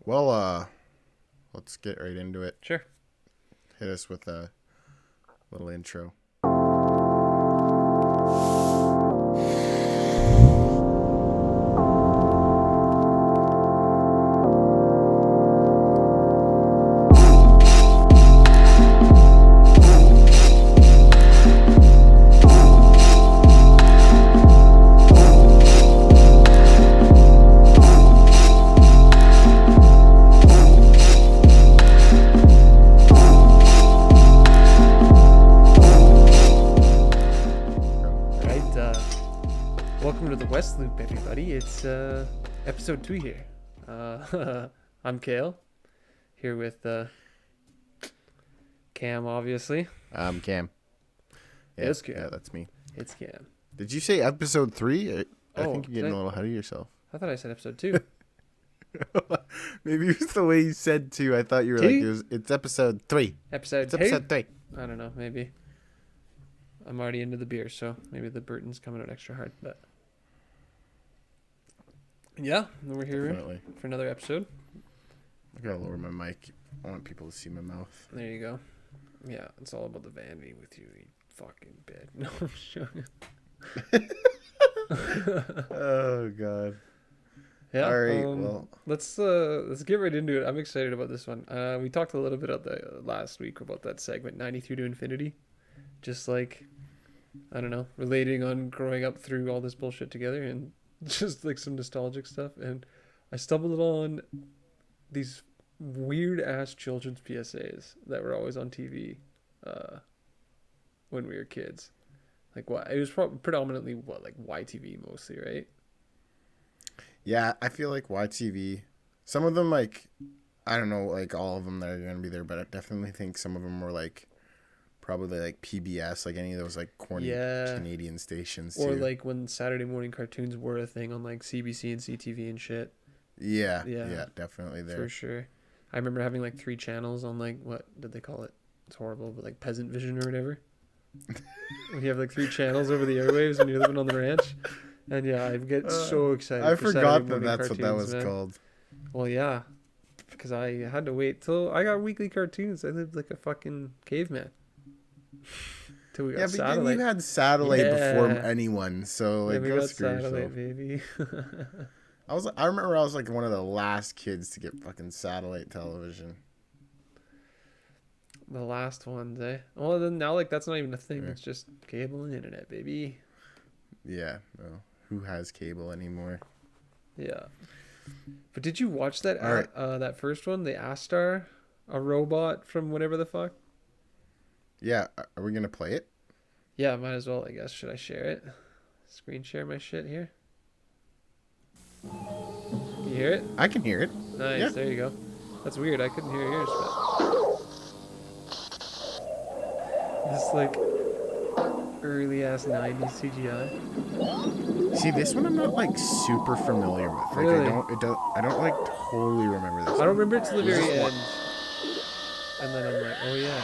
Well, let's get right into it. Sure. Hit us with a little intro. Welcome to the West Loop, everybody. It's episode 2 here. I'm Cale, here with Cam, obviously. Cam. Yeah, It's Cam. Yeah, that's me. It's Cam. Did you say episode 3? I think you're getting did a little ahead of yourself. I thought I said episode 2. Maybe it was the way you said 2. I thought you were Two? like, it's episode 3. Episode It's 2? episode 3. I don't know, maybe. I'm already into the beer, so maybe the Burton's coming out extra hard. But yeah, we're here Definitely. for another episode. I gotta lower my mic. I want people to see my mouth. There you go. Yeah, it's all about the vanity with you, you fucking bitch. No, I'm joking. Oh, God. Yeah. All right, well. Let's get right into it. I'm excited about this one. We talked a little bit at the last week about that segment 93 to Infinity. Just like, I don't know, relating on growing up through all this bullshit together and just like some nostalgic stuff. And I stumbled on these weird ass children's PSAs that were always on TV when we were kids. Like what? It was predominantly like YTV mostly, right? Yeah, I feel like YTV, some of them, like, I don't know, like, all of them that are going to be there, but I definitely think some of them were, like, probably, like, PBS, like, any of those, like, corny Canadian stations, too. Or, like, when Saturday morning cartoons were a thing on, like, CBC and CTV and shit. Yeah, definitely there. For sure. I remember having, like, 3 channels on, like, what did they call it? It's horrible, but, like, Peasant Vision or whatever. When you have, like, 3 channels over the airwaves when you're living on the ranch. And yeah, I get so excited. I for forgot Saturday that's what that was man. called. Well, yeah, because I had to wait till I got weekly cartoons. I lived like a fucking caveman. Till we got satellite. But you had satellite before anyone, so like, go screw yourself. Baby. I remember I was like one of the last kids to get fucking satellite television. The last ones, eh? Well, then now like that's not even a thing. Yeah. It's just cable and internet, baby. Yeah, no. Who has cable anymore? Yeah. But did you watch that All right. that first one, the Astar, a robot from whatever the fuck? Yeah, are we gonna play it? Yeah, might as well, I guess. Should I share it? Screen share my shit here. Can you hear it? I can hear it. Nice, Yeah. There you go. That's weird. I couldn't hear yours, but this like early ass 90s CGI. See, this one I'm not like super familiar with. Like, Really? I don't like totally remember this. I don't remember it to the very end. And then I'm like, oh yeah.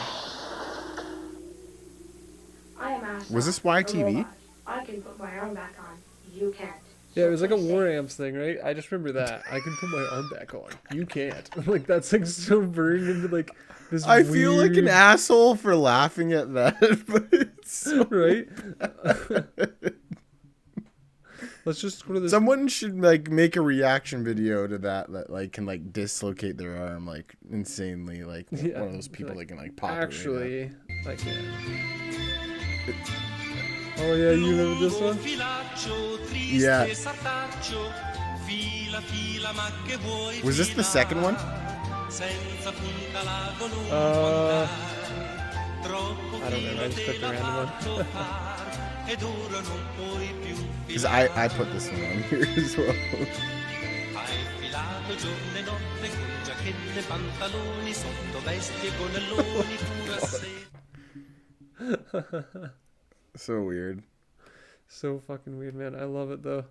I am Astar, Was this a YTV? robot. I can put my arm back on. You can't. Yeah, it was like a Stay War safe. Amps thing, right? I just remember that. I can put my arm back on. You can't. Like that's like so burned into like this. I feel like an weird- asshole for laughing at that, but it's so right? Let's just go to this. Someone should like make a reaction video to that like can like dislocate their arm like insanely, like Yeah, one of those people like, that can like pop it right Actually, I can't. Oh yeah, you remember this one? Yeah. Was this the second one? I don't know. I just picked a random one. Because I put this one on here as well. So weird. So fucking weird, man. I love it though.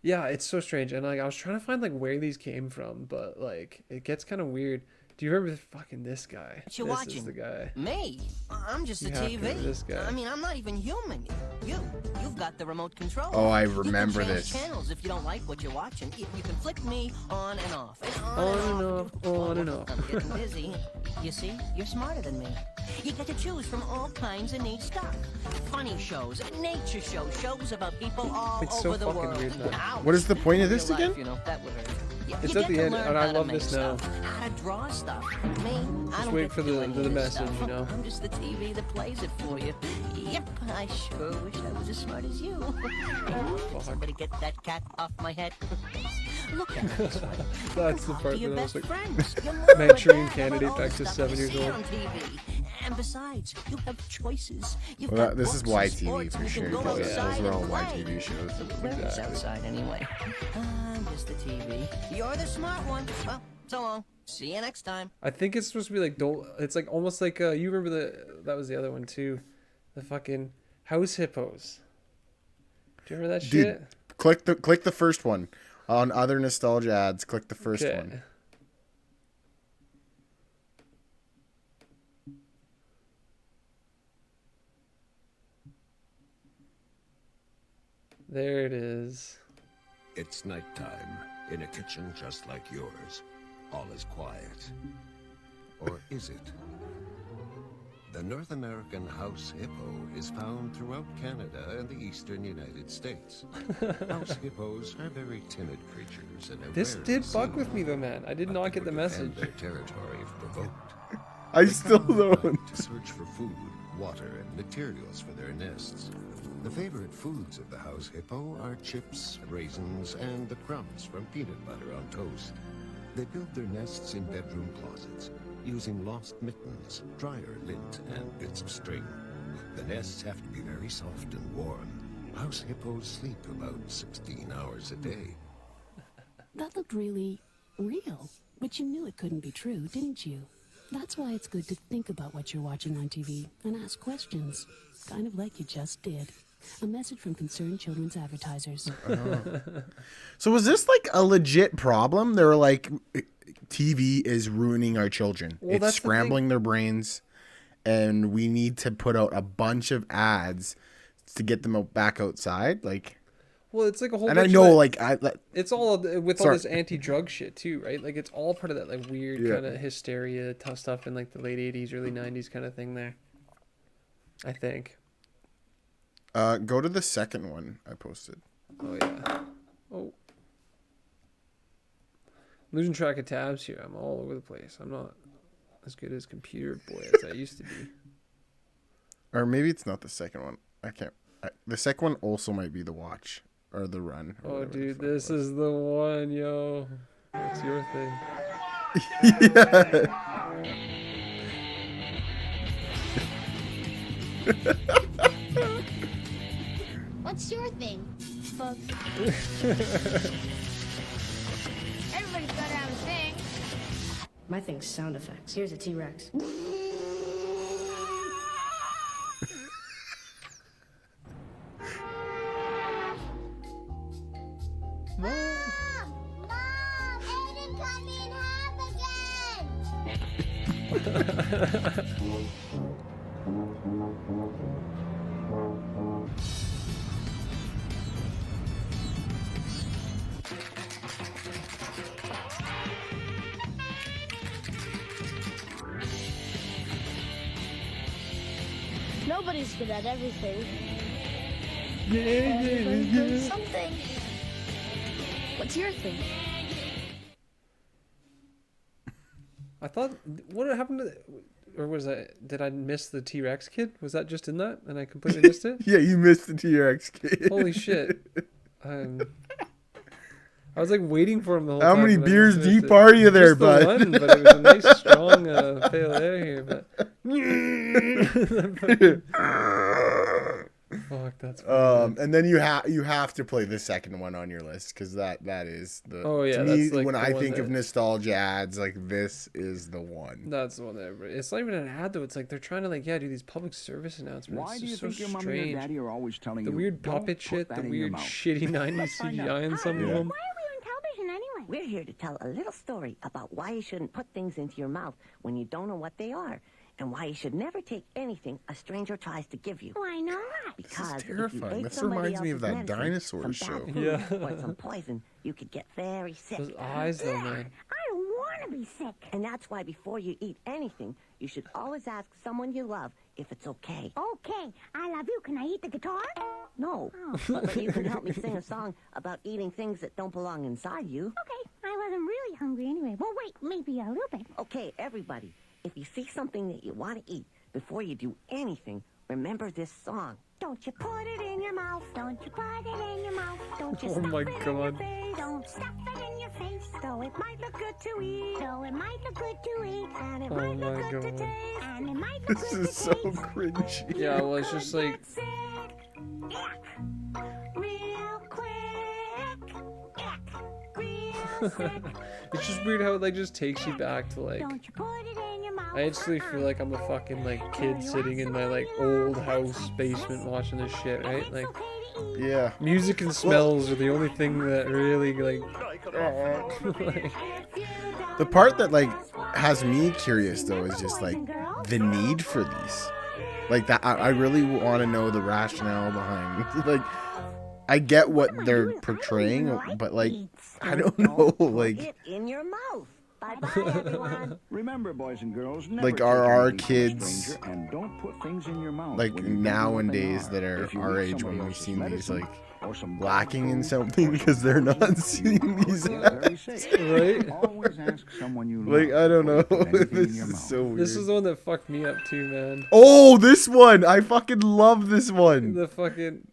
Yeah, it's so strange. And like I was trying to find like where these came from, but like it gets kind of weird. Do you remember fucking this guy? What you This watching? is the guy. Me? I'm just a You have to TV. remember this guy. I mean, I'm not even human. You've got the remote control. Oh, I You remember can change this. channels if you don't like what you're watching. You can flick me on and off. On and off, on and off. I'm getting busy. You see, you're smarter than me. You get to choose from all kinds of neat stuff. Funny shows, nature shows, shows about people all It's so over the fucking world. weird, man. Ouch. What is the point of this Real life, again? You know, that would hurt. It's You at get the to end, learn and I how to love make this now. stuff, how to draw stuff. Me, I Just don't wait get for to do the any of this message, stuff. you know? I'm just the TV that plays it for you. Yep, I sure wish I was as smart as you. Somebody get that cat off my head. Look at it this way. That's the Talk part to your that I was best like, friends, your mom and Manchurian dad Candidate about all back the to stuff 7 you years see old. on TV. And besides, you have choices. You've Well, got this is books and YTV sports, for and you sure. can go Because outside those are all and play. YTV shows. Where is outside anyway? I'm just the TV. You're the smart one. Well, so long. See you next time. I think it's supposed to be like don't. It's like almost like you remember that was the other one too, the fucking House Hippos. Do you remember that Dude, shit? click the first one on other nostalgia ads. Click the first Okay. one. There it is. It's nighttime in a kitchen just like yours. All is quiet. Or is it? The North American house hippo is found throughout Canada and the eastern United States. House hippos are very timid creatures and are This rarely did fuck seen, with me though, man. I did but not they get the would defend message. their territory if provoked. I They still come at don't. night to search for food, water, and materials for their nests. The favorite foods of the house hippo are chips, raisins, and the crumbs from peanut butter on toast. They build their nests in bedroom closets, using lost mittens, dryer lint, and bits of string. The nests have to be very soft and warm. House hippos sleep about 16 hours a day. That looked really real, but you knew it couldn't be true, didn't you? That's why it's good to think about what you're watching on TV and ask questions, kind of like you just did. A message from Concerned Children's Advertisers. So was this like a legit problem? They were like, TV is ruining our children. Well, It's that's the thing. scrambling their brains, and we need to put out a bunch of ads to get them back outside. Like, Well, it's like a whole. and I bunch know, of like, it's all with all Sorry. this anti-drug shit too, right? Like it's all part of that like weird Yeah. kind of hysteria tough stuff in like the late '80s, early '90s kind of thing. There, I think. go to the second one I posted. Oh yeah. Oh. Losing track of tabs here. I'm all over the place. I'm not as good as computer boy as I used to be. Or maybe it's not the second one. I can't. The second one also might be the watch or the run. Or Oh, whatever the dude, fuck it this was. is the one, yo. What's your thing? What's your thing? Fuck. Everybody's gotta have a thing. My thing's sound effects. Here's a T-Rex. Mom! Mom! Aiden cut me in half again! Nobody's good at everything. Everybody's doing something. What's your thing? I thought, what happened to, or was that, did I miss the T-Rex kid? Was that just in that and I completely missed it? Yeah, you missed the T-Rex kid. Holy shit. I was like waiting for him the whole How time. many but I beers just deep missed it. are you there, Just the bud? one, but it was a nice strong pale ale here, but fuck, that's funny. And then you have to play the second one on your list because that is the. Oh, yeah, to me, that's, like, when the I one think of that- nostalgia ads, like this is the one. That's the one that everybody, it's not even an ad though. It's like they're trying to like do these public service announcements. Why It's do you just so think your mommy strange. or daddy are always telling The you weird "Don't puppet put shit, that the in your weird mouth"? shitty 90s Let's find CGI out. in some of Yeah. them. Why are we on anyway? We're here to tell a little story about why you shouldn't put things into your mouth when you don't know what they are, and why you should never take anything a stranger tries to give you. Why not? Because if you terrifying. ate This somebody reminds me of else's that medicine, dinosaur some show. bad food, Yeah. or some poison, you could get very sick. Those eyes, though, man. I don't want to be sick. And that's why before you eat anything, you should always ask someone you love if it's okay. Okay, I love you. Can I eat the guitar? No, but you can help me sing a song about eating things that don't belong inside you. Okay, I wasn't really hungry anyway. Well, wait, maybe a little bit. Okay, everybody, if you see something that you want to eat, before you do anything, remember this song. Don't you put it in your mouth. Don't you put it in your mouth. Don't you Oh stuff my it in your God. face. Don't stuff it in your face. Though it might look good to eat. Though it might look good to eat. And it Oh might look my good to God. taste. And it might look This good is to so taste. cringy. Yeah, well, it's just like, Sick. Yuck. Real quick. Yuck. Real sick. it's just weird how it like just takes you back to like. Don't you put it in your mouth. I instantly feel like I'm a fucking like kid sitting in my like old house basement watching this shit, right? Like Yeah. music and smells are the only thing that really like. like The part that like has me curious though is just like the need for these. Like that, I really want to know the rationale behind. Like, I get what they're portraying, but like, I don't know. Like, It in your mouth. Bye-bye, everyone. Remember, boys and girls, Like, never are take our anything from a kids, stranger, and don't put things in your mouth like when you don't know what they nowadays are. that are If you our eat age somebody when we've else's seen these medicine like or some lacking in food something or because they're not seeing these you're ads. very sick. Right? Always ask someone you Like, love I don't know. before you put anything in This your is mouth. so weird. this is the one that fucked me up too, man. Oh, this one! I fucking love this one. The fucking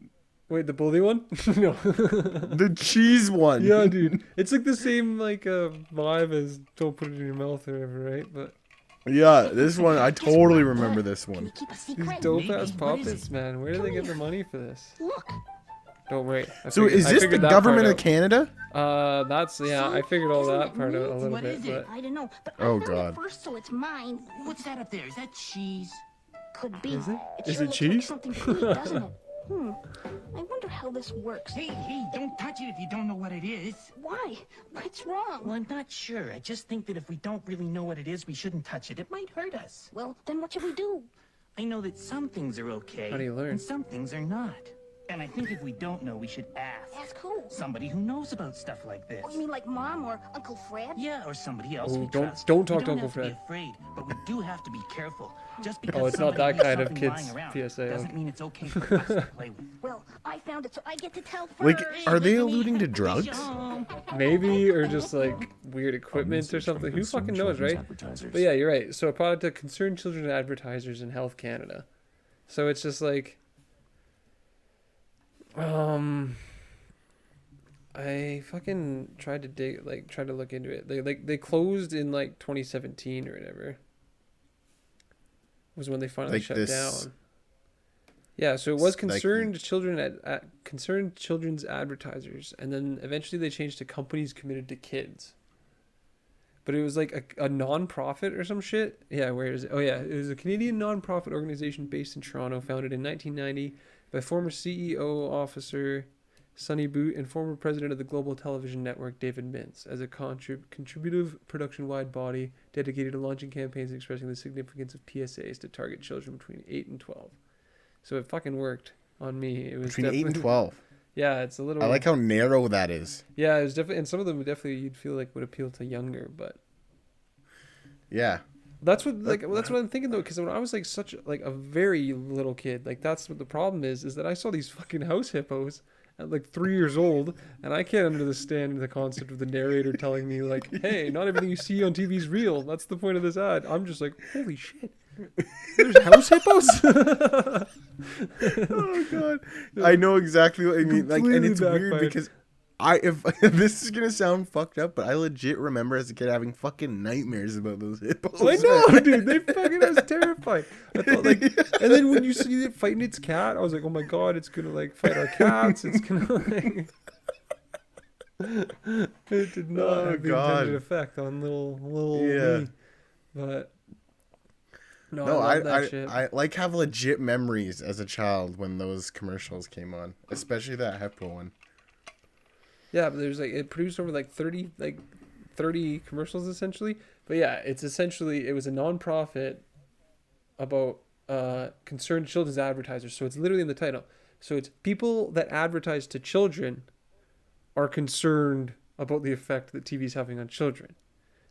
wait, the bully one? No. The cheese one. Yeah, dude. It's like the same like vibe as don't put it in your mouth or whatever, right? But Yeah, this one, I totally remember this one. Keep a these secret. dope ass puppets, man. Where do they get the money for this? Look. Don't worry. So is this the government of Canada? That's yeah. I figured all that part out a little What bit, is it? but I don't know, but Oh, I found God. it first, so it's mine. What's that up there? Is that cheese? Could be. Is it? It Is sure it looks cheese? Like something to eat, doesn't it? I wonder how this works. Hey, don't touch it if you don't know what it is. Why? What's wrong? Well, I'm not sure. I just think that if we don't really know what it is, we shouldn't touch it. It might hurt us. Well, then what should we do? I know that some things are okay. How do you learn? And some things are not. And I think if we don't know, we should ask. Ask who? Somebody who knows about stuff like this. Oh, you mean like Mom or Uncle Fred? Yeah, or somebody else Oh, we don't- trust. don't We talk to don't Uncle have to Fred. be afraid, but we do have to be careful. Just because Oh, it's not somebody that has kind of something kids lying around PSA, doesn't okay. mean it's okay for us to play with. Well, I found it, so I get to tell first. Like, are they alluding to drugs? maybe or just like weird equipment or something. Who fucking knows, right? But yeah, you're right. So a product that concerned children advertisers in Health Canada. So it's just like, I fucking tried to look into it. They closed in like 2017 or whatever. Was when they finally Like shut this- down. Yeah, so it was like- concerned children at concerned children's advertisers, and then eventually they changed to companies committed to kids. But it was like a non-profit or some shit. Yeah, where is it? Oh yeah, it was a Canadian non-profit organization based in Toronto, founded in 1990 by former CEO officer Sonny Boot and former president of the Global Television Network David Mintz, as a contributive production-wide body dedicated to launching campaigns expressing the significance of PSAs to target children between 8 and 12. So it fucking worked on me. It was Between 8 and definitely- 12. Yeah, it's a little. I like how narrow that is. Yeah, it was definitely, and some of them definitely you'd feel like would appeal to younger, but Yeah. that's what that's what I'm thinking though, because when I was like such like a very little kid, like that's what the problem is that I saw these fucking house hippos at like 3 years old, and I can't understand the concept of the narrator telling me like, hey, not everything you see on TV is real. That's the point of this ad. I'm just like, holy shit. There's house hippos. Oh god, I know exactly what I mean. Like, and Completely it's weird backfired. because if this is gonna sound fucked up, but I legit remember as a kid having fucking nightmares about those hippos. I know, dude. They fucking I was terrified. I thought like, and then when you see it fighting its cat, I was like, oh my god, it's gonna like fight our cats. It's gonna like. It did not Oh, have the God. intended effect on little Yeah. me, but no, No, I love that shit. I like have legit memories as a child when those commercials came on, especially that hippo one. Yeah, but there's like it produced over like 30 commercials essentially. But yeah, it's essentially it was a nonprofit about concerned children's advertisers. So it's literally in the title. So it's people that advertise to children are concerned about the effect that TV is having on children.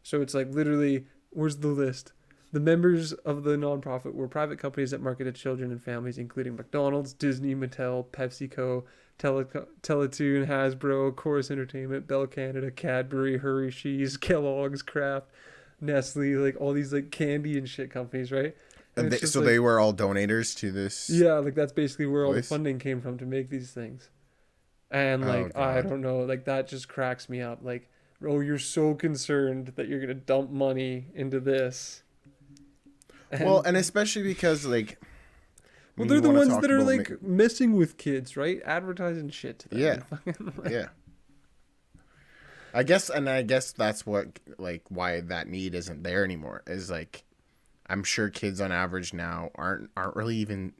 So it's like literally, where's the list? The members of the nonprofit were private companies that marketed children and families, including McDonald's, Disney, Mattel, PepsiCo, Teletoon, Hasbro, Chorus Entertainment, Bell Canada, Cadbury, Hershey's, Kellogg's, Kraft, Nestle, like all these like candy and shit companies, right? And so like, they were all donators to this. Yeah, like that's basically where all the funding came from to make these things. And like I don't know, like that just cracks me up. Like, oh, you're so concerned that you're gonna dump money into this. And especially because like, well, they're the ones that are like messing with kids, right? Advertising shit to them. Yeah, yeah. I guess that's what like why that need isn't there anymore. Is like, I'm sure kids on average now aren't really even.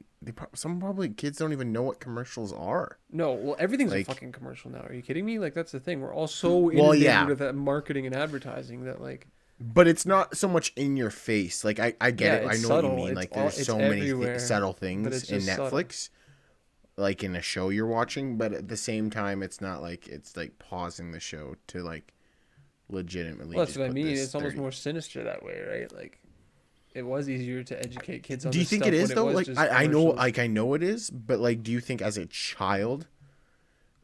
Some probably kids don't even know what commercials are. No, well, everything's like, a fucking commercial now. Are you kidding me? Like that's the thing. We're all so inundated with that marketing and advertising that like. But it's not so much in your face. Like I get it. I know subtle. What you mean. Like there's so many subtle things in Netflix, subtle. Like in a show you're watching. But at the same time, it's not like it's like pausing the show to like legitimately. Well, that's what I mean. It's almost more sinister that way, right? Like. It was easier to educate kids on. Do you think it is though? Like I know it is, but like, do you think as a child,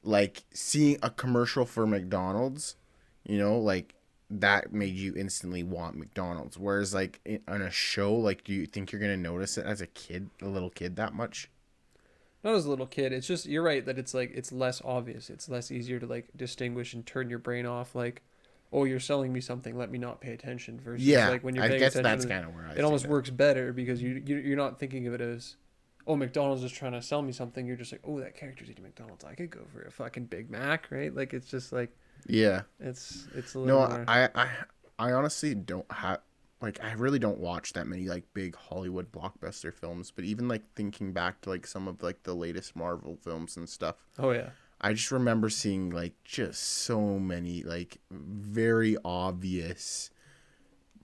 like seeing a commercial for McDonald's, you know, like that made you instantly want McDonald's? Whereas like on a show, like, do you think you're gonna notice it as a kid, a little kid, that much? Not as a little kid. It's just you're right that it's like it's less obvious. It's less easier to like distinguish and turn your brain off. Like. Oh, you're selling me something. Let me not pay attention. Versus like when you're paying attention, that's kind of where it almost works better because you're not thinking of it as, oh, McDonald's is trying to sell me something. You're just like, oh, that character's eating McDonald's. I could go for a fucking Big Mac, right? Like it's just like, yeah, it's a little. No, I honestly don't have like I really don't watch that many like big Hollywood blockbuster films. But even like thinking back to like some of like the latest Marvel films and stuff. Oh yeah. I just remember seeing like just so many like very obvious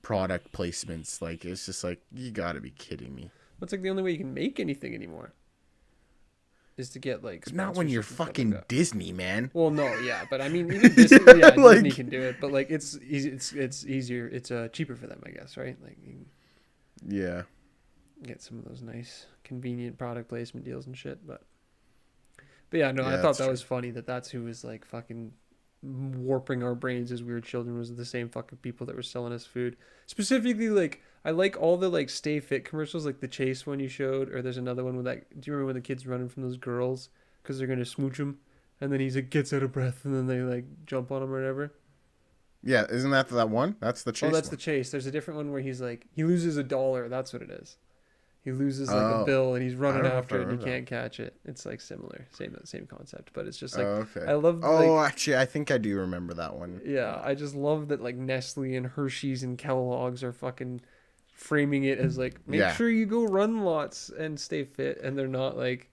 product placements. Like it's just like you gotta be kidding me. It's like the only way you can make anything anymore is to get like not when you're fucking like Disney, man. Well, no, yeah, but I mean even Disney, yeah, like, Disney can do it, but like it's easy, it's easier, it's cheaper for them, I guess, right? Like you yeah, get some of those nice convenient product placement deals and shit, but yeah, no, I thought that was funny that's who was like fucking warping our brains as we were children was the same fucking people that were selling us food. Specifically, like I like all the like Stay Fit commercials, like the Chase one you showed, or there's another one with that. Do you remember when the kid's running from those girls because they're gonna smooch him, and then he's like gets out of breath, and then they like jump on him or whatever. Yeah, isn't that one? That's the Chase. Oh, that's the Chase. There's a different one where he's like he loses $1. That's what it is. He loses like a bill and he's running after it and he can't catch it. It's like similar, same concept, but it's just like I love. Actually, I think I do remember that one. Yeah, I just love that like Nestle and Hershey's and Kellogg's are fucking framing it as like make sure you go run lots and stay fit, and they're not like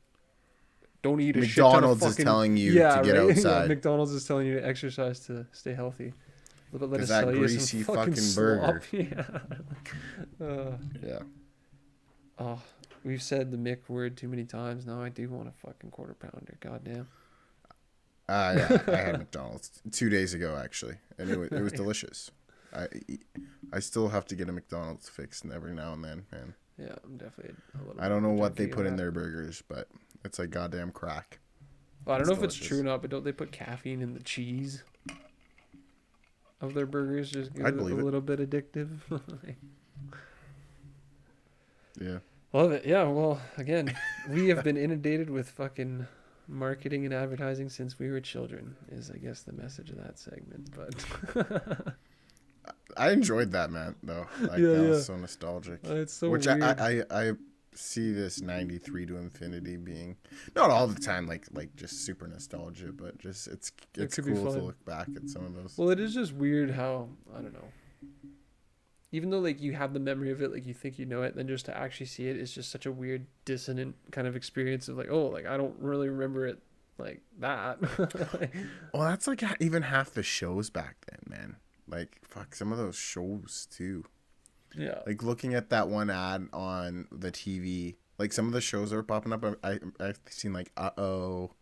don't eat a McDonald's shit ton of fucking, is telling you to get outside. Yeah, McDonald's is telling you to exercise to stay healthy. But let us that tell greasy you some fucking burger. Yeah. Oh, we've said the Mick word too many times. Now I do want a fucking quarter pounder. Goddamn. Yeah, I had McDonald's 2 days ago actually, and it was delicious. I still have to get a McDonald's fix every now and then, man. Yeah, I'm definitely a little. I don't know what they put in their burgers, but it's like goddamn crack. Well, I don't know if it's true or not, but don't they put caffeine in the cheese of their burgers? Just give it a little bit addictive. Yeah. Love it. Yeah, well, again, we have been inundated with fucking marketing and advertising since we were children, is I guess the message of that segment. But I enjoyed that, man, though. Like, that was so nostalgic. It's so weird. I see this 93 to infinity being not all the time like just super nostalgia, but just it's cool to look back at some of those. Well, it is just weird how, I don't know, even though like you have the memory of it, like you think you know it, then just to actually see it is just such a weird dissonant kind of experience of like, oh, like I don't really remember it like that. Well, that's like even half the shows back then, man. Like, fuck, some of those shows too. Yeah. Like looking at that one ad on the TV, like some of the shows that were popping up, I've seen like Uh-oh,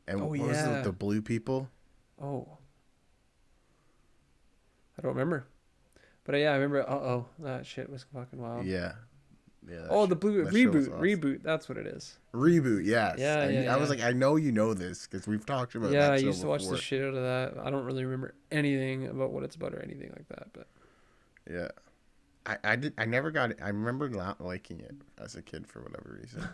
and Oh, what was yeah. the blue people? Oh. I don't remember. But yeah, I remember. That shit was fucking wild. Yeah. Yeah. Oh, the blue that show was reboot. awesome. Reboot. That's what it is. Reboot, yes. Yeah, I was like, I know you know this because we've talked about Yeah, that I show used to watch before. the shit out of that. I don't really remember anything about what it's about or anything like that. But Yeah. I never got it. I remember not liking it as a kid for whatever reason.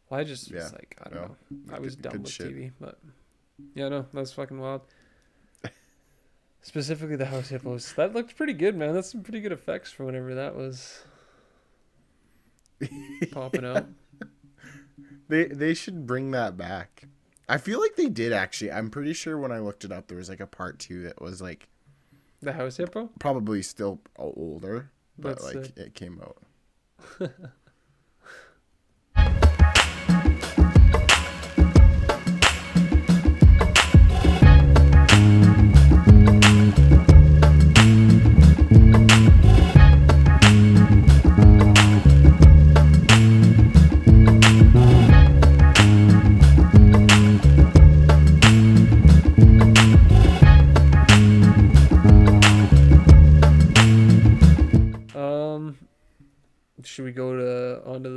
well, I just was like, I don't know. I was dumb with shit. TV, but yeah, no, that was fucking wild. Specifically the House Hippos. That looked pretty good, man. That's some pretty good effects for whenever that was popping out. They should bring that back. I feel like they did actually. I'm pretty sure when I looked it up, there was like a part 2 that was like The House Hippo? probably still older, but That's like sick. it came out. Should we go to onto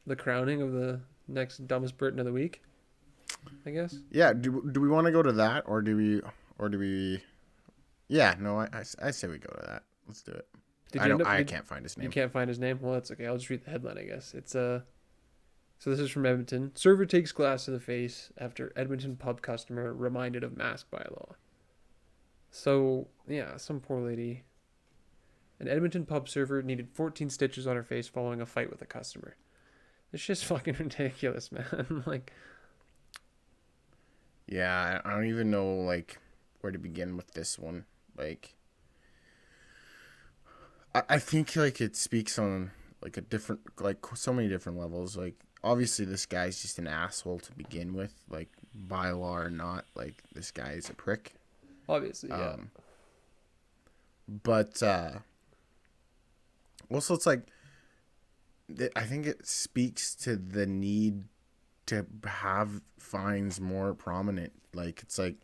the crowning of the next dumbest Burton of the week? I guess. Yeah. Do we want to go to that or do we? Yeah. No. I say we go to that. Let's do it. I can't find his name. You can't find his name? Well, that's okay. I'll just read the headline, I guess. It's so this is from Edmonton. Server takes glass to the face after Edmonton pub customer reminded of mask bylaw. So, yeah, some poor lady. An Edmonton pub server needed 14 stitches on her face following a fight with a customer. It's just fucking ridiculous, man. Like, yeah, I don't even know like where to begin with this one. Like, I think like it speaks on like a different, like so many different levels. Like, obviously this guy's just an asshole to begin with, like by law or not. Like, this guy is a prick. obviously, yeah. But also it's like I think it speaks to the need to have fines more prominent. Like, it's like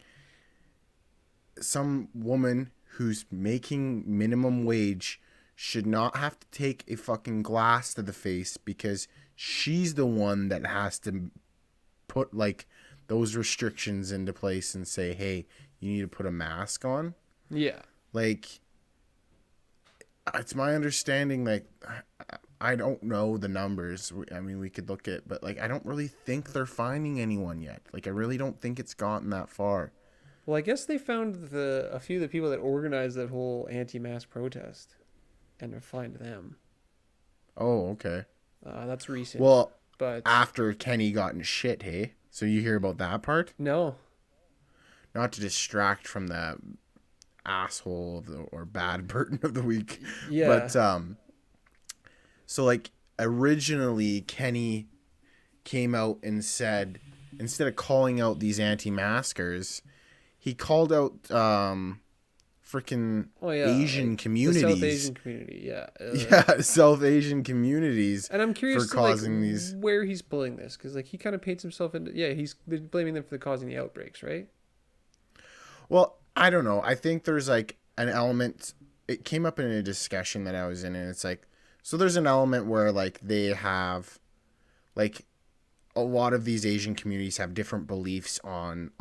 some woman who's making minimum wage should not have to take a fucking glass to the face because she's the one that has to put like those restrictions into place and say, hey, you need to put a mask on. Yeah. Like, it's my understanding, like, I don't know the numbers. I mean, we could look at, but like, I don't really think they're finding anyone yet. Like, I really don't think it's gotten that far. Well, I guess they found a few of the people that organized that whole anti-mask protest, and to find them. Oh, okay. That's recent. Well, but after Kenny got in shit, hey? So you hear about that part? No. Not to distract from the asshole of the, or bad Burton of the week. Yeah. But, so like originally Kenny came out and said, instead of calling out these anti-maskers, he called out, freaking Asian communities. The South Asian community, yeah. Yeah, South Asian communities. And I'm curious for causing these. Where he's pulling this, because like he kind of paints himself into he's blaming them for causing the outbreaks, right? Well, I don't know. I think there's like an element. It came up in a discussion that I was in, and it's like, so there's an element where like they have, like, a lot of these Asian communities have different beliefs on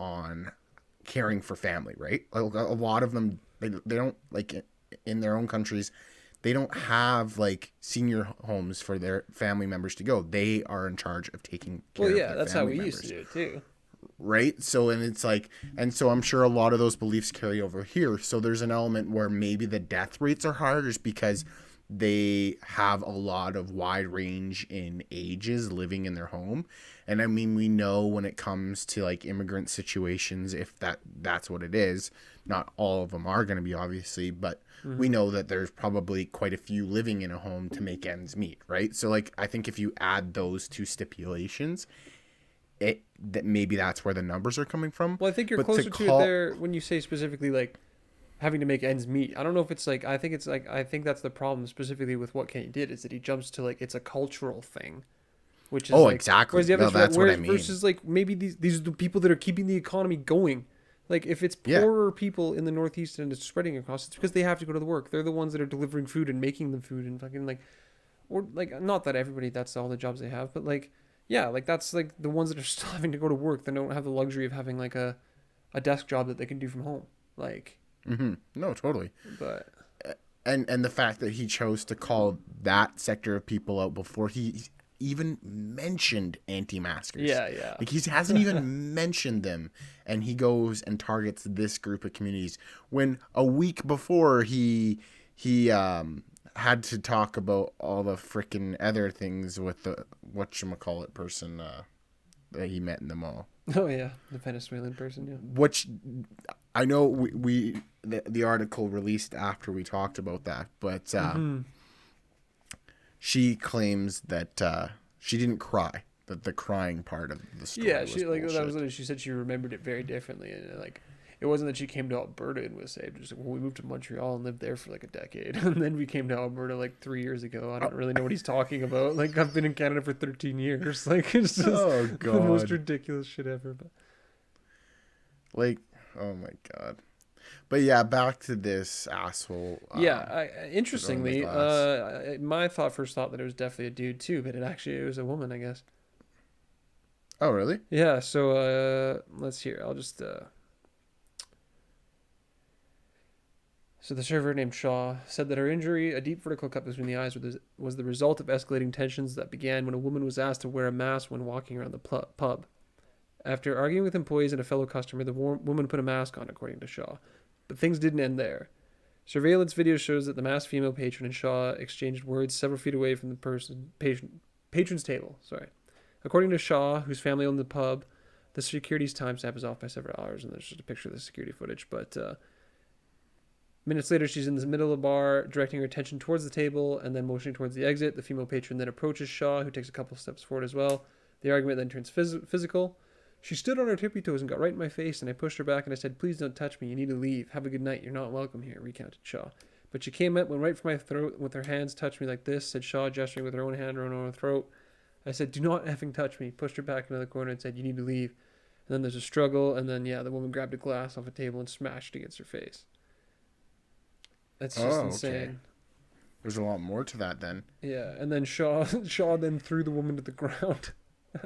caring for family, right? A lot of them, they don't, like, in their own countries, they don't have like senior homes for their family members to go. They are in charge of taking care of their that's how we family used to do it too. Right? So, and it's like, and so I'm sure a lot of those beliefs carry over here. So there's an element where maybe the death rates are higher just because they have a lot of wide range in ages living in their home. And I mean, we know when it comes to like immigrant situations, if that's what it is, not all of them are going to be, obviously, but we know that there's probably quite a few living in a home to make ends meet, right? So like, I think if you add those two stipulations, that maybe that's where the numbers are coming from. Well, I think you're closer to it there when you say specifically like having to make ends meet. I don't know if it's like, I think that's the problem specifically with what Kenny did, is that he jumps to like, it's a cultural thing, which is like, exactly. That's what I mean. Versus like, maybe these are the people that are keeping the economy going. Like if it's poorer people in the Northeast and it's spreading across, it's because they have to go to the work. They're the ones that are delivering food and making the food and fucking like, or like, not that everybody, that's all the jobs they have, but like, yeah, like that's like the ones that are still having to go to work. They don't have the luxury of having like a desk job that they can do from home. Like, no, totally. But and the fact that he chose to call that sector of people out before he even mentioned anti-maskers. Yeah. Like he hasn't even mentioned them, and he goes and targets this group of communities when a week before he had to talk about all the freaking other things with the whatchamacallit person that he met in the mall. Oh yeah, the Venezuelan person, yeah. Which I know the article released after we talked about that, but she claims that she didn't cry. That the crying part of the story. Yeah, was she like bullshit. that was. She said she remembered it very differently, and like it wasn't that she came to Alberta and was saved. Just like, well, we moved to Montreal and lived there for like a decade, and then we came to Alberta like 3 years ago. I don't really know what he's talking about. Like I've been in Canada for 13 years. Like it's just the most ridiculous shit ever. But like, oh my god. But yeah, back to this asshole. Interestingly, my first thought that it was definitely a dude too, but it was a woman, I guess. Oh really? Yeah. So let's hear. I'll just. So the server named Shaw said that her injury, a deep vertical cut between the eyes, was the result of escalating tensions that began when a woman was asked to wear a mask when walking around the pub. After arguing with employees and a fellow customer, the woman put a mask on, according to Shaw. But things didn't end there. Surveillance video shows that the masked female patron and Shaw exchanged words several feet away from the patron's table. According to Shaw, whose family owned the pub, the security's timestamp is off by several hours, and there's just a picture of the security footage. But minutes later, she's in the middle of the bar, directing her attention towards the table and then motioning towards the exit. The female patron then approaches Shaw, who takes a couple steps forward as well. The argument then turns physical. She stood on her tippy toes and got right in my face, and I pushed her back and I said, "Please don't touch me. You need to leave. Have a good night. You're not welcome here," recounted Shaw. But she came up, went right for my throat with her hands, touched me like this, said Shaw, gesturing with her own hand around her throat. I said, "Do not effing touch me," pushed her back into the corner and said, "You need to leave." And then there's a struggle, and then, the woman grabbed a glass off a table and smashed it against her face. That's just insane. Okay. There's a lot more to that then. Yeah, and then Shaw then threw the woman to the ground.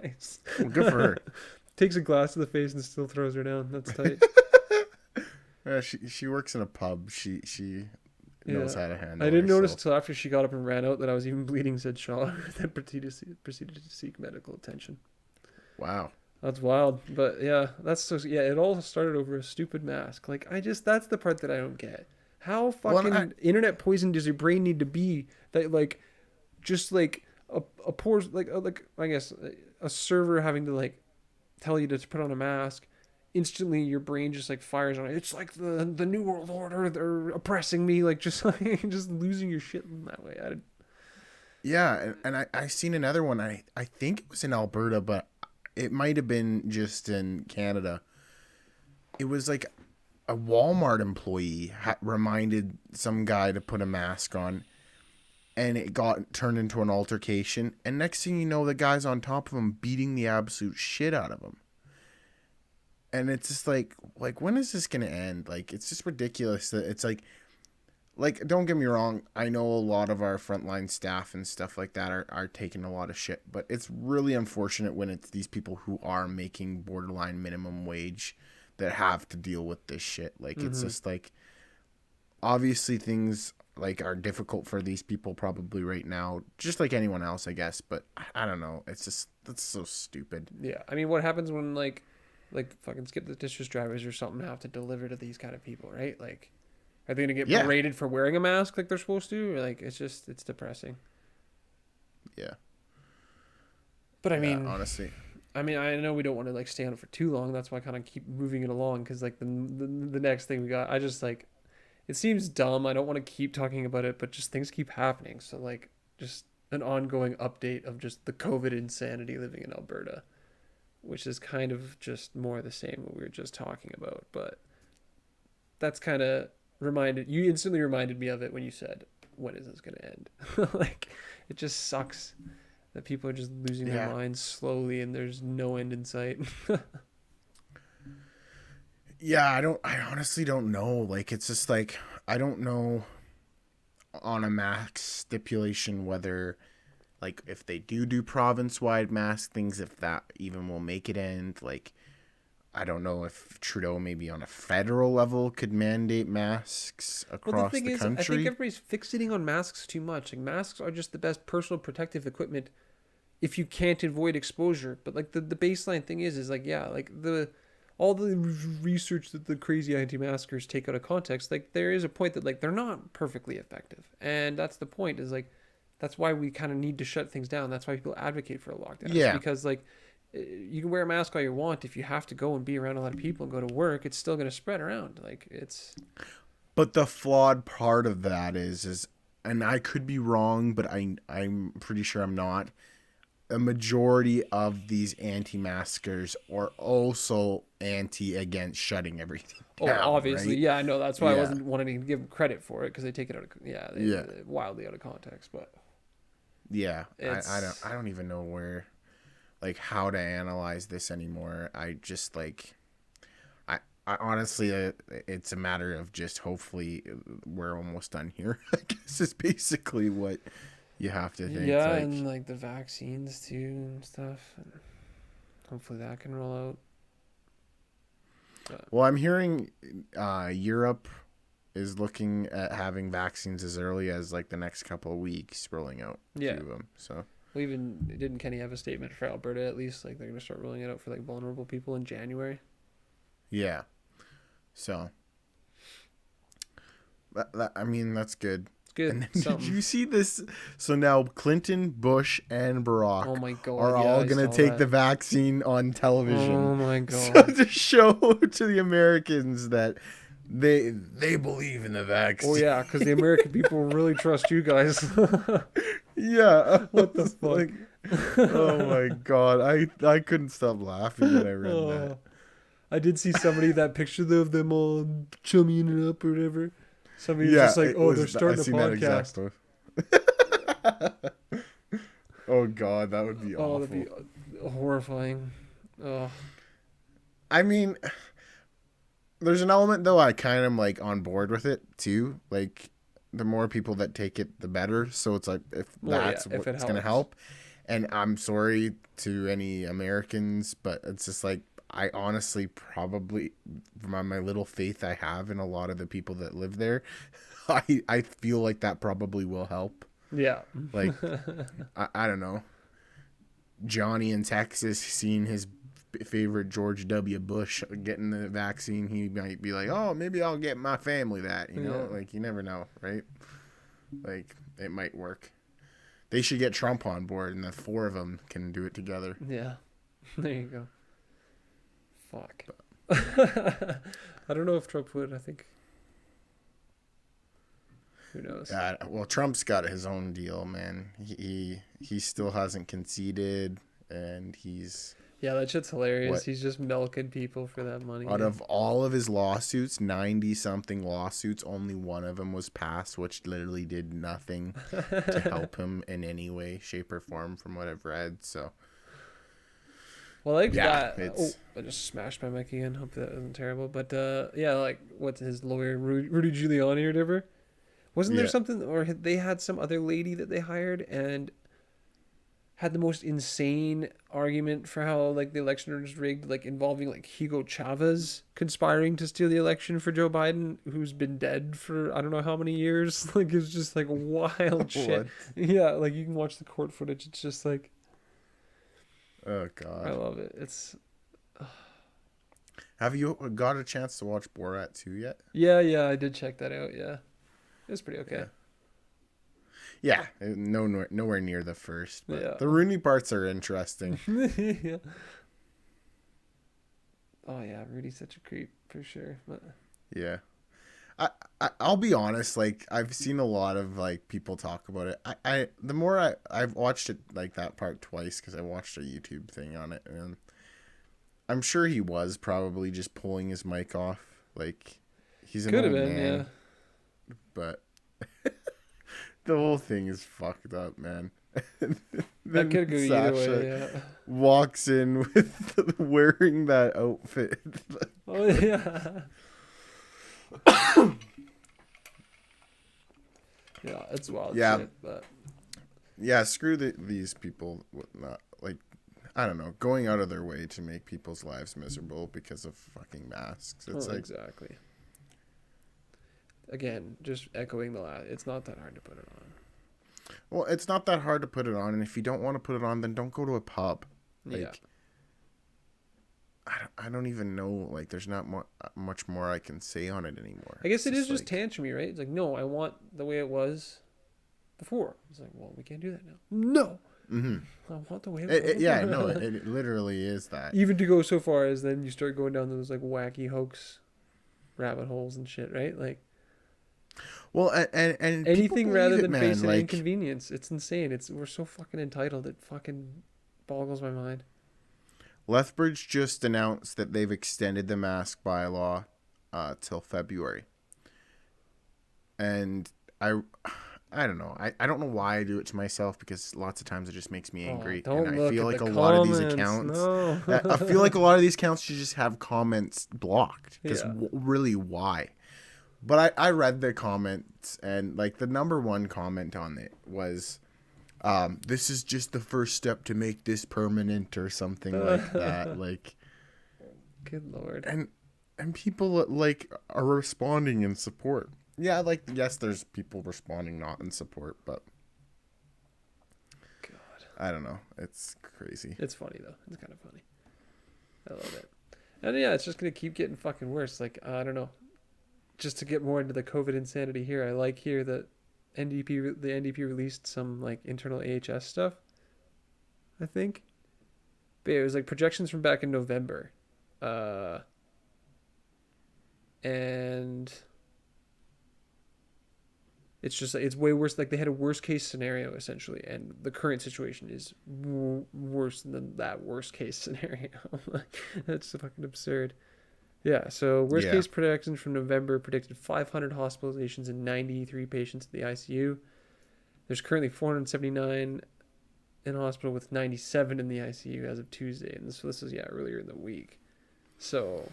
Nice. Well, good for her. Takes a glass to the face and still throws her down. That's tight. Yeah, she works in a pub. She knows how to handle. I didn't notice until after she got up and ran out that I was even bleeding, said Shaw, then proceeded to seek medical attention. Wow. That's wild. But yeah, it all started over a stupid mask. Like that's the part that I don't get. How fucking internet poisoned does your brain need to be that like just like a poor like I guess a server having to like tell you to put on a mask, instantly your brain just like fires on it. It's like the New World Order, they're oppressing me, like just losing your shit in that way. Yeah, and I seen another one. I think it was in Alberta, but it might have been just in Canada. It was like a Walmart employee reminded some guy to put a mask on, and it got turned into an altercation. And next thing you know, the guy's on top of him, beating the absolute shit out of him. And it's just like when is this gonna end? Like, it's just ridiculous that it's like, don't get me wrong. I know a lot of our frontline staff and stuff like that are taking a lot of shit, but it's really unfortunate when it's these people who are making borderline minimum wage that have to deal with this shit. Like, it's just like, obviously things like are difficult for these people probably right now, just like anyone else, I guess. But I don't know. It's just, that's so stupid. Yeah. I mean, what happens when like fucking skip the dishes drivers or something have to deliver to these kind of people, right? Like, Are they gonna get berated for wearing a mask like they're supposed to? Or like it's depressing. Yeah. But I mean, honestly, I know we don't want to like stay on it for too long. That's why I kind of keep moving it along because like the next thing we got, I just like, it seems dumb. I don't want to keep talking about it, but just things keep happening. So like, just an ongoing update of just the COVID insanity living in Alberta, which is kind of just more the same what we were just talking about. But that's kind of you instantly reminded me of it when you said, when is this going to end? Like, it just sucks that people are just losing their minds slowly and there's no end in sight. I honestly don't know. Like, it's just like, I don't know on a mask stipulation whether, like, if they do province-wide mask things, if that even will make it end. Like, I don't know if Trudeau maybe on a federal level could mandate masks across the country. I think everybody's fixating on masks too much. Like, masks are just the best personal protective equipment if you can't avoid exposure. But like the baseline thing is like, yeah, like all the research that the crazy anti-maskers take out of context, like there is a point that like they're not perfectly effective. And that's the point, is like, that's why we kind of need to shut things down. That's why people advocate for a lockdown. Yeah. It's because like, you can wear a mask all you want. If you have to go and be around a lot of people and go to work, it's still going to spread around. Like, it's. But the flawed part of that is, and I could be wrong, but I'm pretty sure I'm not. A majority of these anti-maskers are also against shutting everything down. Oh, obviously, right? Yeah, I know. That's why I wasn't wanting to give them credit for it, because they take it out of wildly out of context. But yeah, I don't even know where. Like, how to analyze this anymore. I just like, I honestly, it's a matter of just hopefully we're almost done here. I guess is basically what you have to think. Yeah, like, and like the vaccines too and stuff. And hopefully that can roll out. But. Well, I'm hearing Europe is looking at having vaccines as early as like the next couple of weeks rolling out. Yeah. To them, so. Well, even didn't Kenny have a statement for Alberta at least? Like they're gonna start rolling it out for like vulnerable people in January. Yeah. So. I mean, that's good. It's good. And then, did you see this? So now Clinton, Bush, and Barack are all gonna take the vaccine on television. Oh my god! So to show to the Americans that they believe in the vaccine. Oh yeah, because the American people really trust you guys. Yeah. What the fuck? Like, oh my god. I couldn't stop laughing when I read that. I did see somebody, that picture of them all chumming it up or whatever. Somebody was just like, they're starting a podcast. Oh god, that would be awful. That'd be horrifying. Oh. I mean, there's an element though I kind of like on board with it too. Like, the more people that take it, the better. So it's like, if what's going to help. And I'm sorry to any Americans, but it's just like, I honestly probably, from my little faith I have in a lot of the people that live there, I feel like that probably will help. Yeah. Like, I don't know. Johnny in Texas, seeing his favorite George W. Bush getting the vaccine, he might be like, oh, maybe I'll get my family that, you know? Yeah. Like, you never know, right? Like, it might work. They should get Trump on board, and the four of them can do it together. Yeah. There you go. Fuck. I don't know if Trump would. I think. Who knows? Well, Trump's got his own deal, man. He still hasn't conceded, and he's. Yeah, that shit's hilarious. He's just milking people for that money. Out of all of his lawsuits, 90-something lawsuits, only one of them was passed, which literally did nothing to help him in any way, shape, or form, from what I've read. So. Well, like that. I just smashed my mic again. Hope that wasn't terrible. But yeah, like what's his lawyer, Rudy Giuliani or whatever? Wasn't there something, or they had some other lady that they hired and had the most insane argument for how like the election was rigged, like involving like Hugo Chavez conspiring to steal the election for Joe Biden, who's been dead for I don't know how many years. Like, it's just like wild shit. Yeah, like you can watch the court footage. It's just like, oh god, I love it. It's Have you got a chance to watch Borat 2 yet? Yeah, I did check that out. Yeah, it was pretty okay. Yeah, nowhere near the first, but Yeah. the Rooney parts are interesting. Yeah. Oh yeah, Rudy's such a creep for sure. But... Yeah. I'll be honest, like I've seen a lot of like people talk about it. The more I've watched it like that part twice because I watched a YouTube thing on it, and I'm sure he was probably just pulling his mic off. Like he's an Could have old been, man, yeah. but the whole thing is fucked up, man. That could go either way. Yeah. Walks in with wearing that outfit. Oh yeah. Yeah, it's wild shit, but yeah, screw these people with not like I don't know, going out of their way to make people's lives miserable because of fucking masks. It's like exactly. Again, just echoing the last, it's not that hard to put it on. Well, it's not that hard to put it on, and if you don't want to put it on, then don't go to a pub. Like, yeah. I don't even know. Like, there's not much more I can say on it anymore. I guess it is just tantrumy, right? It's like, no, I want the way it was before. It's like, well, we can't do that now. No. Mm-hmm. I want the way it was. Yeah, no, it literally is that. Even to go so far as then you start going down those like wacky hoax rabbit holes and shit, right? Like, well, and anything rather than man, facing like, inconvenience. It's insane. We're so fucking entitled. It fucking boggles my mind. Lethbridge just announced that they've extended the mask bylaw till February. And I don't know. I don't know why I do it to myself because lots of times it just makes me angry. Don't and I look feel at like the a lot of these comments. accounts No. I feel like a lot of these accounts should just have comments blocked. Because Yeah. really why? But I read the comments and like the number one comment on it was this is just the first step to make this permanent or something like that. Like, good lord. And people like are responding in support. Yeah, like yes, there's people responding not in support, but God, I don't know. It's crazy. It's funny though. It's kind of funny. I love it. And yeah, it's just gonna keep getting fucking worse. Like I don't know. Just to get more into the COVID insanity here, I like here that the NDP released some like internal AHS stuff, I think. But yeah, it was like projections from back in November. And it's just it's way worse. Like they had a worst case scenario essentially, and the current situation is worse than that worst case scenario. That's fucking absurd. Yeah, so worst case projections from November predicted 500 hospitalizations and 93 patients in the ICU. There's currently 479 in hospital with 97 in the ICU as of Tuesday. And so this is, earlier in the week. So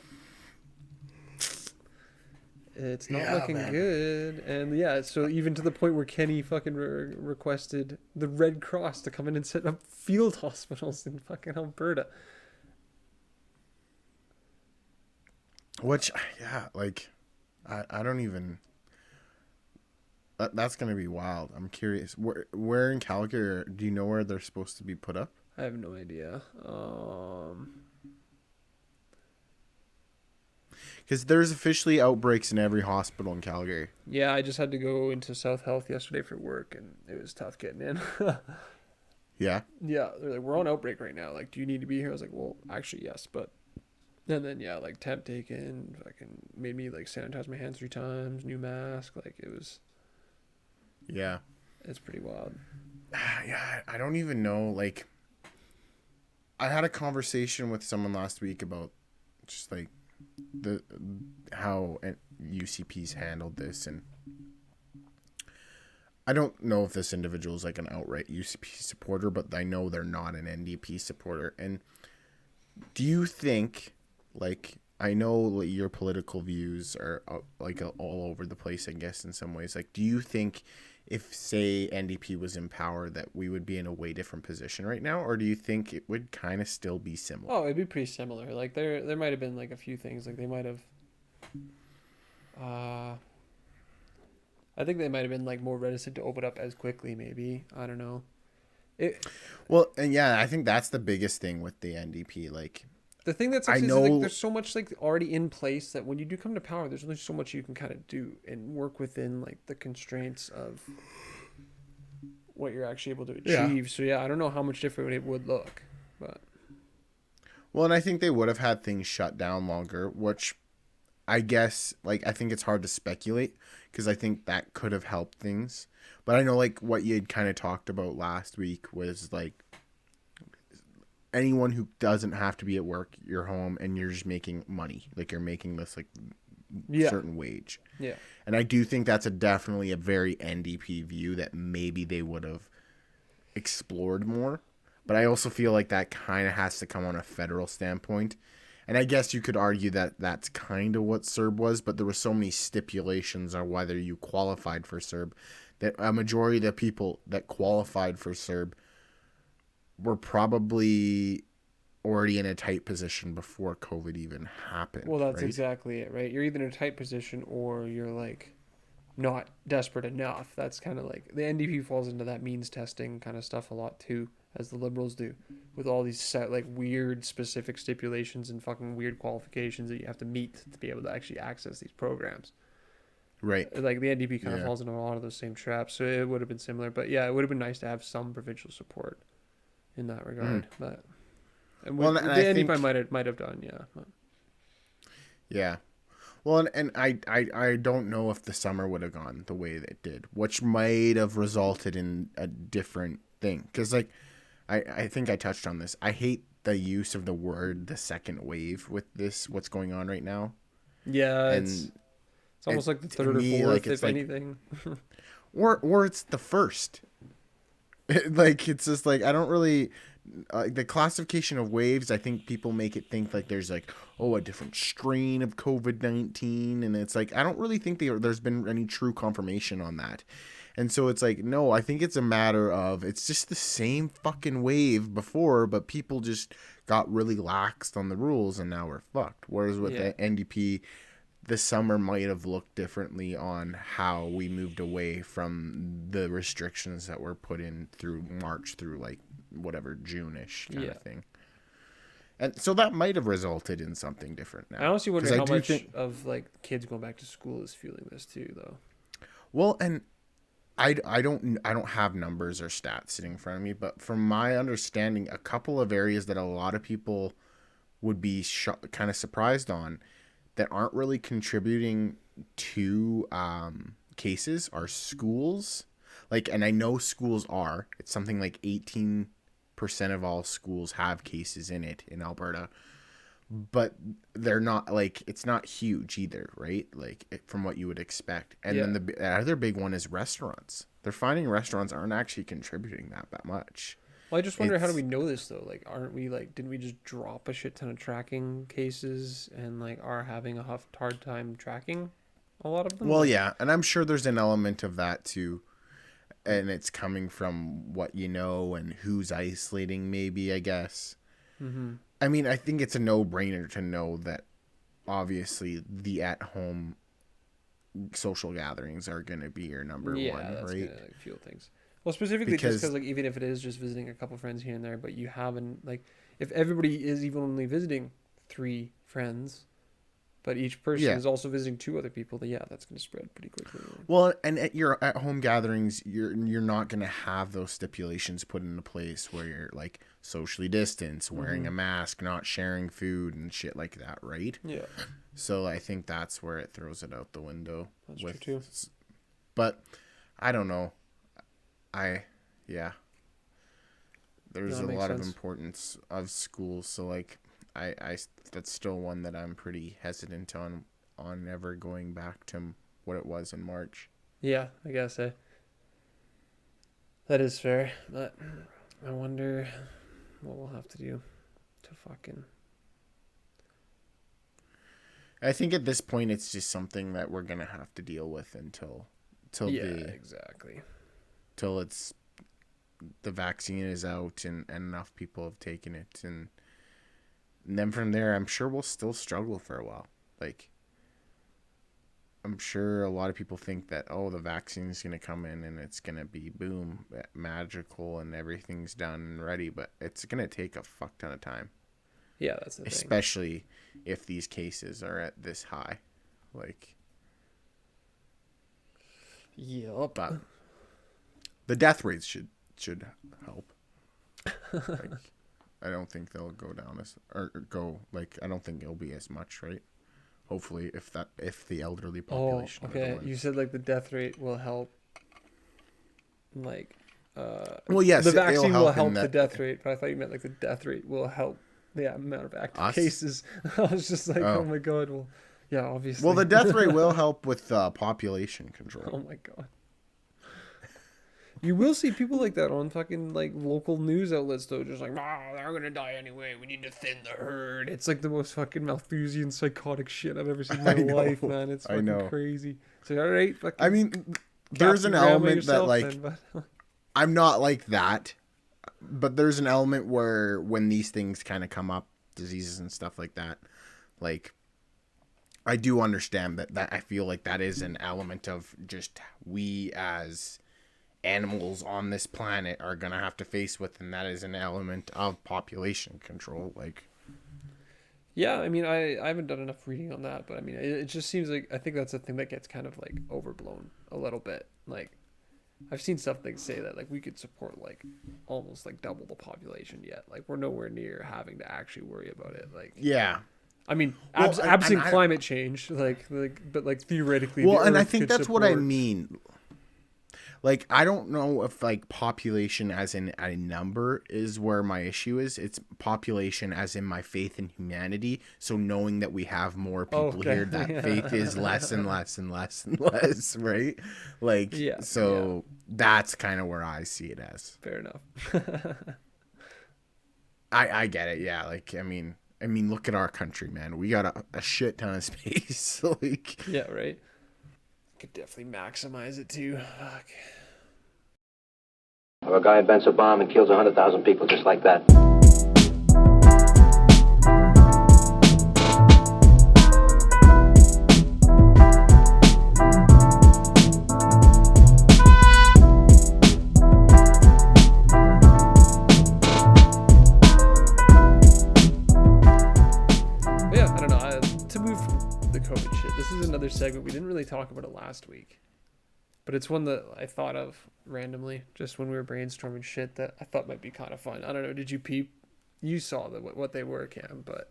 it's not looking good. And so even to the point where Kenny fucking requested the Red Cross to come in and set up field hospitals in fucking Alberta. Which, like, I don't even... That's going to be wild. I'm curious. Where in Calgary, do you know where they're supposed to be put up? I have no idea. Because there's officially outbreaks in every hospital in Calgary. Yeah, I just had to go into South Health yesterday for work, and it was tough getting in. Yeah? Yeah, they're like, we're on outbreak right now. Like, do you need to be here? I was like, well, actually, yes, but... And then, like, temp taken, fucking made me, like, sanitize my hands 3 times, new mask. Like, it was... Yeah. It's pretty wild. Yeah, I don't even know. Like, I had a conversation with someone last week about just, like, how UCP's handled this. And I don't know if this individual is, like, an outright UCP supporter, but I know they're not an NDP supporter. And do you think... Like, I know your political views are like all over the place, I guess, in some ways. Like, do you think if, say, NDP was in power that we would be in a way different position right now? Or do you think it would kind of still be similar? Oh, it'd be pretty similar. Like, there might have been, like, a few things. Like, they might have... I think they might have been, like, more reticent to open up as quickly, maybe. I don't know. Well, and yeah, I think that's the biggest thing with the NDP. Like... The thing that's I actually is, know. like, there's so much like already in place that when you do come to power, there's only so much you can kind of do and work within like the constraints of what you're actually able to achieve. So yeah, I don't know how much different it would look, but Well, and I think they would have had things shut down longer, which I guess, like, I think it's hard to speculate because I think that could have helped things. But I know, like, what you had kind of talked about last week was, like, anyone who doesn't have to be at work, you're home and you're just making money. Like, you're making this, like, certain wage. Yeah. And I do think that's definitely a very NDP view that maybe they would have explored more. But I also feel like that kind of has to come on a federal standpoint. And I guess you could argue that that's kind of what CERB was, but there were so many stipulations on whether you qualified for CERB that a majority of the people that qualified for CERB were probably already in a tight position before COVID even happened. well, that's right? exactly it, right? You're either in a tight position or you're like not desperate enough. That's kind of like the NDP falls into that means testing kind of stuff a lot too, as the Liberals do, with all these set like weird specific stipulations and fucking weird qualifications that you have to meet to be able to actually access these programs. Right. Like the NDP kind of falls into a lot of those same traps, so it would have been similar. But yeah, it would have been nice to have some provincial support in that regard. But and Well, the and I NDP think- might have done, yeah. But. Yeah. Well, and I don't know if the summer would have gone the way that it did, which might have resulted in a different thing. Because, like, I think I touched on this. I hate the use of the word the second wave with this, what's going on right now. Yeah, And it's almost like the to third or me, fourth, like, it's if like- anything. Or it's the first. Like, it's just like, I don't really... the classification of waves, I think people make it think like there's like, oh, a different strain of COVID-19. And it's like, I don't really think there's been any true confirmation on that. And so it's like, no, I think it's a matter of, it's just the same fucking wave before, but people just got really laxed on the rules and now we're fucked. Whereas with the NDP, the summer might have looked differently on how we moved away from the restrictions that were put in through March through like whatever June-ish kind of thing. And so that might have resulted in something different now. I honestly wonder 'Cause how I do much think- of like kids going back to school is fueling this too, though. Well, and I don't have numbers or stats sitting in front of me, but from my understanding, a couple of areas that a lot of people would be kind of surprised on that aren't really contributing to cases are schools. Like, and I know schools are. It's something like 18% of all schools have cases in it in Alberta. But they're not, like, it's not huge either, right? Like, from what you would expect. And then the other big one is restaurants. They're finding restaurants aren't actually contributing that much. Well, I just wonder, how do we know this though? Like, aren't we like, didn't we just drop a shit ton of tracking cases and like are having a hard time tracking a lot of them? Well, yeah, and I'm sure there's an element of that too. And it's coming from what you know and who's isolating, maybe, I guess. Mm-hmm. I mean, I think it's a no-brainer to know that obviously the at-home social gatherings are going to be your number one, that's right? gonna like, fuel things. Well, specifically just because like even if it is just visiting a couple friends here and there, but you haven't like if everybody is even only visiting 3 friends, but each person is also visiting 2 other people, then that's going to spread pretty quickly. Well, and at your at-home gatherings, you're not going to have those stipulations put into place where you're like socially distanced, wearing a mask, not sharing food and shit like that, right? Yeah. So I think that's where it throws it out the window. That's true too. But I don't know. There's a lot of importance of schools, so like I that's still one that I'm pretty hesitant on ever going back to what it was in March. Yeah, I guess that is fair, but I wonder what we'll have to do to fucking. I think at this point it's just something that we're gonna have to deal with until exactly. Till it's the vaccine is out and enough people have taken it, and then from there I'm sure we'll still struggle for a while. Like, I'm sure a lot of people think that, oh, the vaccine's going to come in and it's going to be boom, magical and everything's done and ready, but it's going to take a fuck ton of time. Yeah, that's the thing. Especially if these cases are at this high. Like, yep. But the death rates should help. Like, I don't think they'll go down I don't think it'll be as much, right? Hopefully, if the elderly population. Okay. You said like the death rate will help. Like, well, yes, the vaccine will help the death rate, but I thought you meant like the death rate will help the amount of active cases. I was just like, oh my god. Well, yeah, obviously. Well, the death rate will help with population control. Oh my god. You will see people like that on fucking like local news outlets though, just like, they're gonna die anyway. We need to thin the herd. It's like the most fucking Malthusian psychotic shit I've ever seen in my life, man. It's fucking crazy. So all right, fucking. I mean, there's an element that like, I'm not like that, but there's an element where when these things kind of come up, diseases and stuff like that, like, I do understand that I feel like that is an element of just we as animals on this planet are gonna have to face with, and that is an element of population control. Like, yeah, I mean, I haven't done enough reading on that, but I mean, it just seems like I think that's a thing that gets kind of like overblown a little bit. Like, I've seen stuff like say that like we could support like almost like double the population yet. Like, we're nowhere near having to actually worry about it. Like, yeah. I mean, absent climate change, but like theoretically. Well, and I think that's what I mean. Like, I don't know if like population as in a number is where my issue is. It's population as in my faith in humanity. So knowing that we have more people here, that faith is less and less and less and less, right? Like, that's kind of where I see it as. Fair enough. I get it. Yeah. Like, I mean, look at our country, man. We got a shit ton of space. Like, yeah, right. Could definitely maximize it too. Fuck. Or a guy invents a bomb and kills 100,000 people just like that. Yeah, I don't know. To move from the COVID shit, this is another segment. We didn't really talk about it last week, but it's one that I thought of randomly just when we were brainstorming shit that I thought might be kind of fun. I don't know. Did you peep? You saw what they were, Cam, but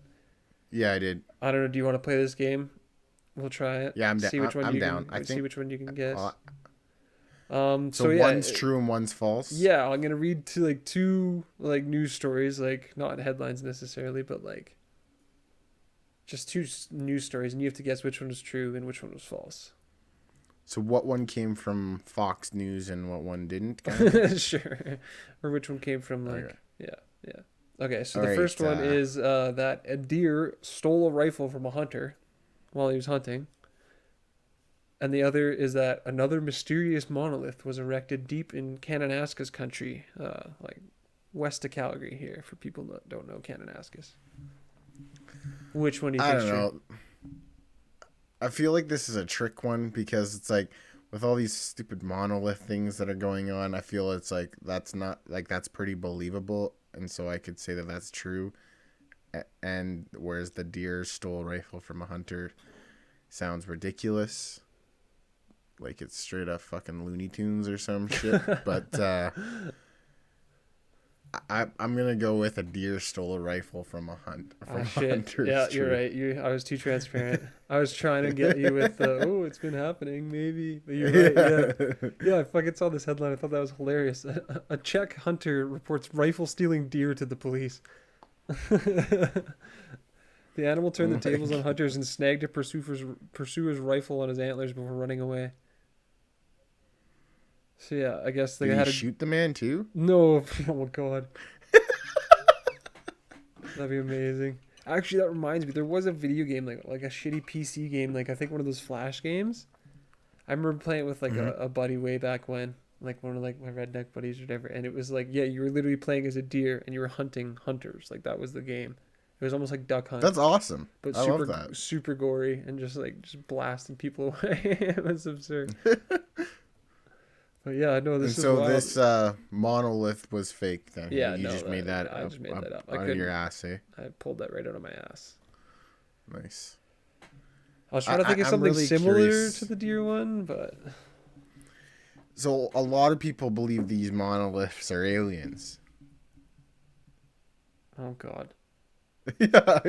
yeah, I did. I don't know. Do you want to play this game? We'll try it. Yeah, I'm down. See which one I'm you down. Can, I think, see which one you can guess. So yeah, one's true and one's false. Yeah, I'm gonna read two news stories, like not headlines necessarily, but like just two news stories, and you have to guess which one was true and which one was false. So what one came from Fox News and what one didn't? Sure. Or which one came from Okay. Yeah. Okay, so the first one is that a deer stole a rifle from a hunter while he was hunting. And the other is that another mysterious monolith was erected deep in Kananaskis country, like west of Calgary here, for people that don't know Kananaskis. Which one do you think is true? I don't know. I feel like this is a trick one because it's like with all these stupid monolith things that are going on, I feel it's like that's pretty believable, and so I could say that that's true. And whereas the deer stole a rifle from a hunter sounds ridiculous, like it's straight up fucking Looney Tunes or some shit. But I'm gonna go with a deer stole a rifle from a hunter. Yeah, you're right. I was too transparent. I was trying to get you with it's been happening maybe. But you're right. Yeah. I fucking saw this headline. I thought that was hilarious. A Czech hunter reports rifle stealing deer to the police. The animal turned the tables on hunters and snagged a pursuer's rifle on his antlers before running away. So yeah, I guess they had to shoot the man too. No, oh god, that'd be amazing. Actually, that reminds me, there was a video game like a shitty PC game, like I think one of those Flash games. I remember playing it with like a buddy way back when, like one of like my redneck buddies or whatever, and it was like you were literally playing as a deer and you were hunting hunters. Like that was the game. It was almost like Duck Hunt. That's awesome. But I love that. Super gory and just blasting people away. It was absurd. But yeah, no, this And is so wild. this monolith was fake then. Yeah, You no, just made that I up, just made that up. out of your ass, eh? I pulled that right out of my ass. Nice. I was trying to think of I'm something really similar curious. to the deer one, but So a lot of people believe these monoliths are aliens. oh god. Yeah.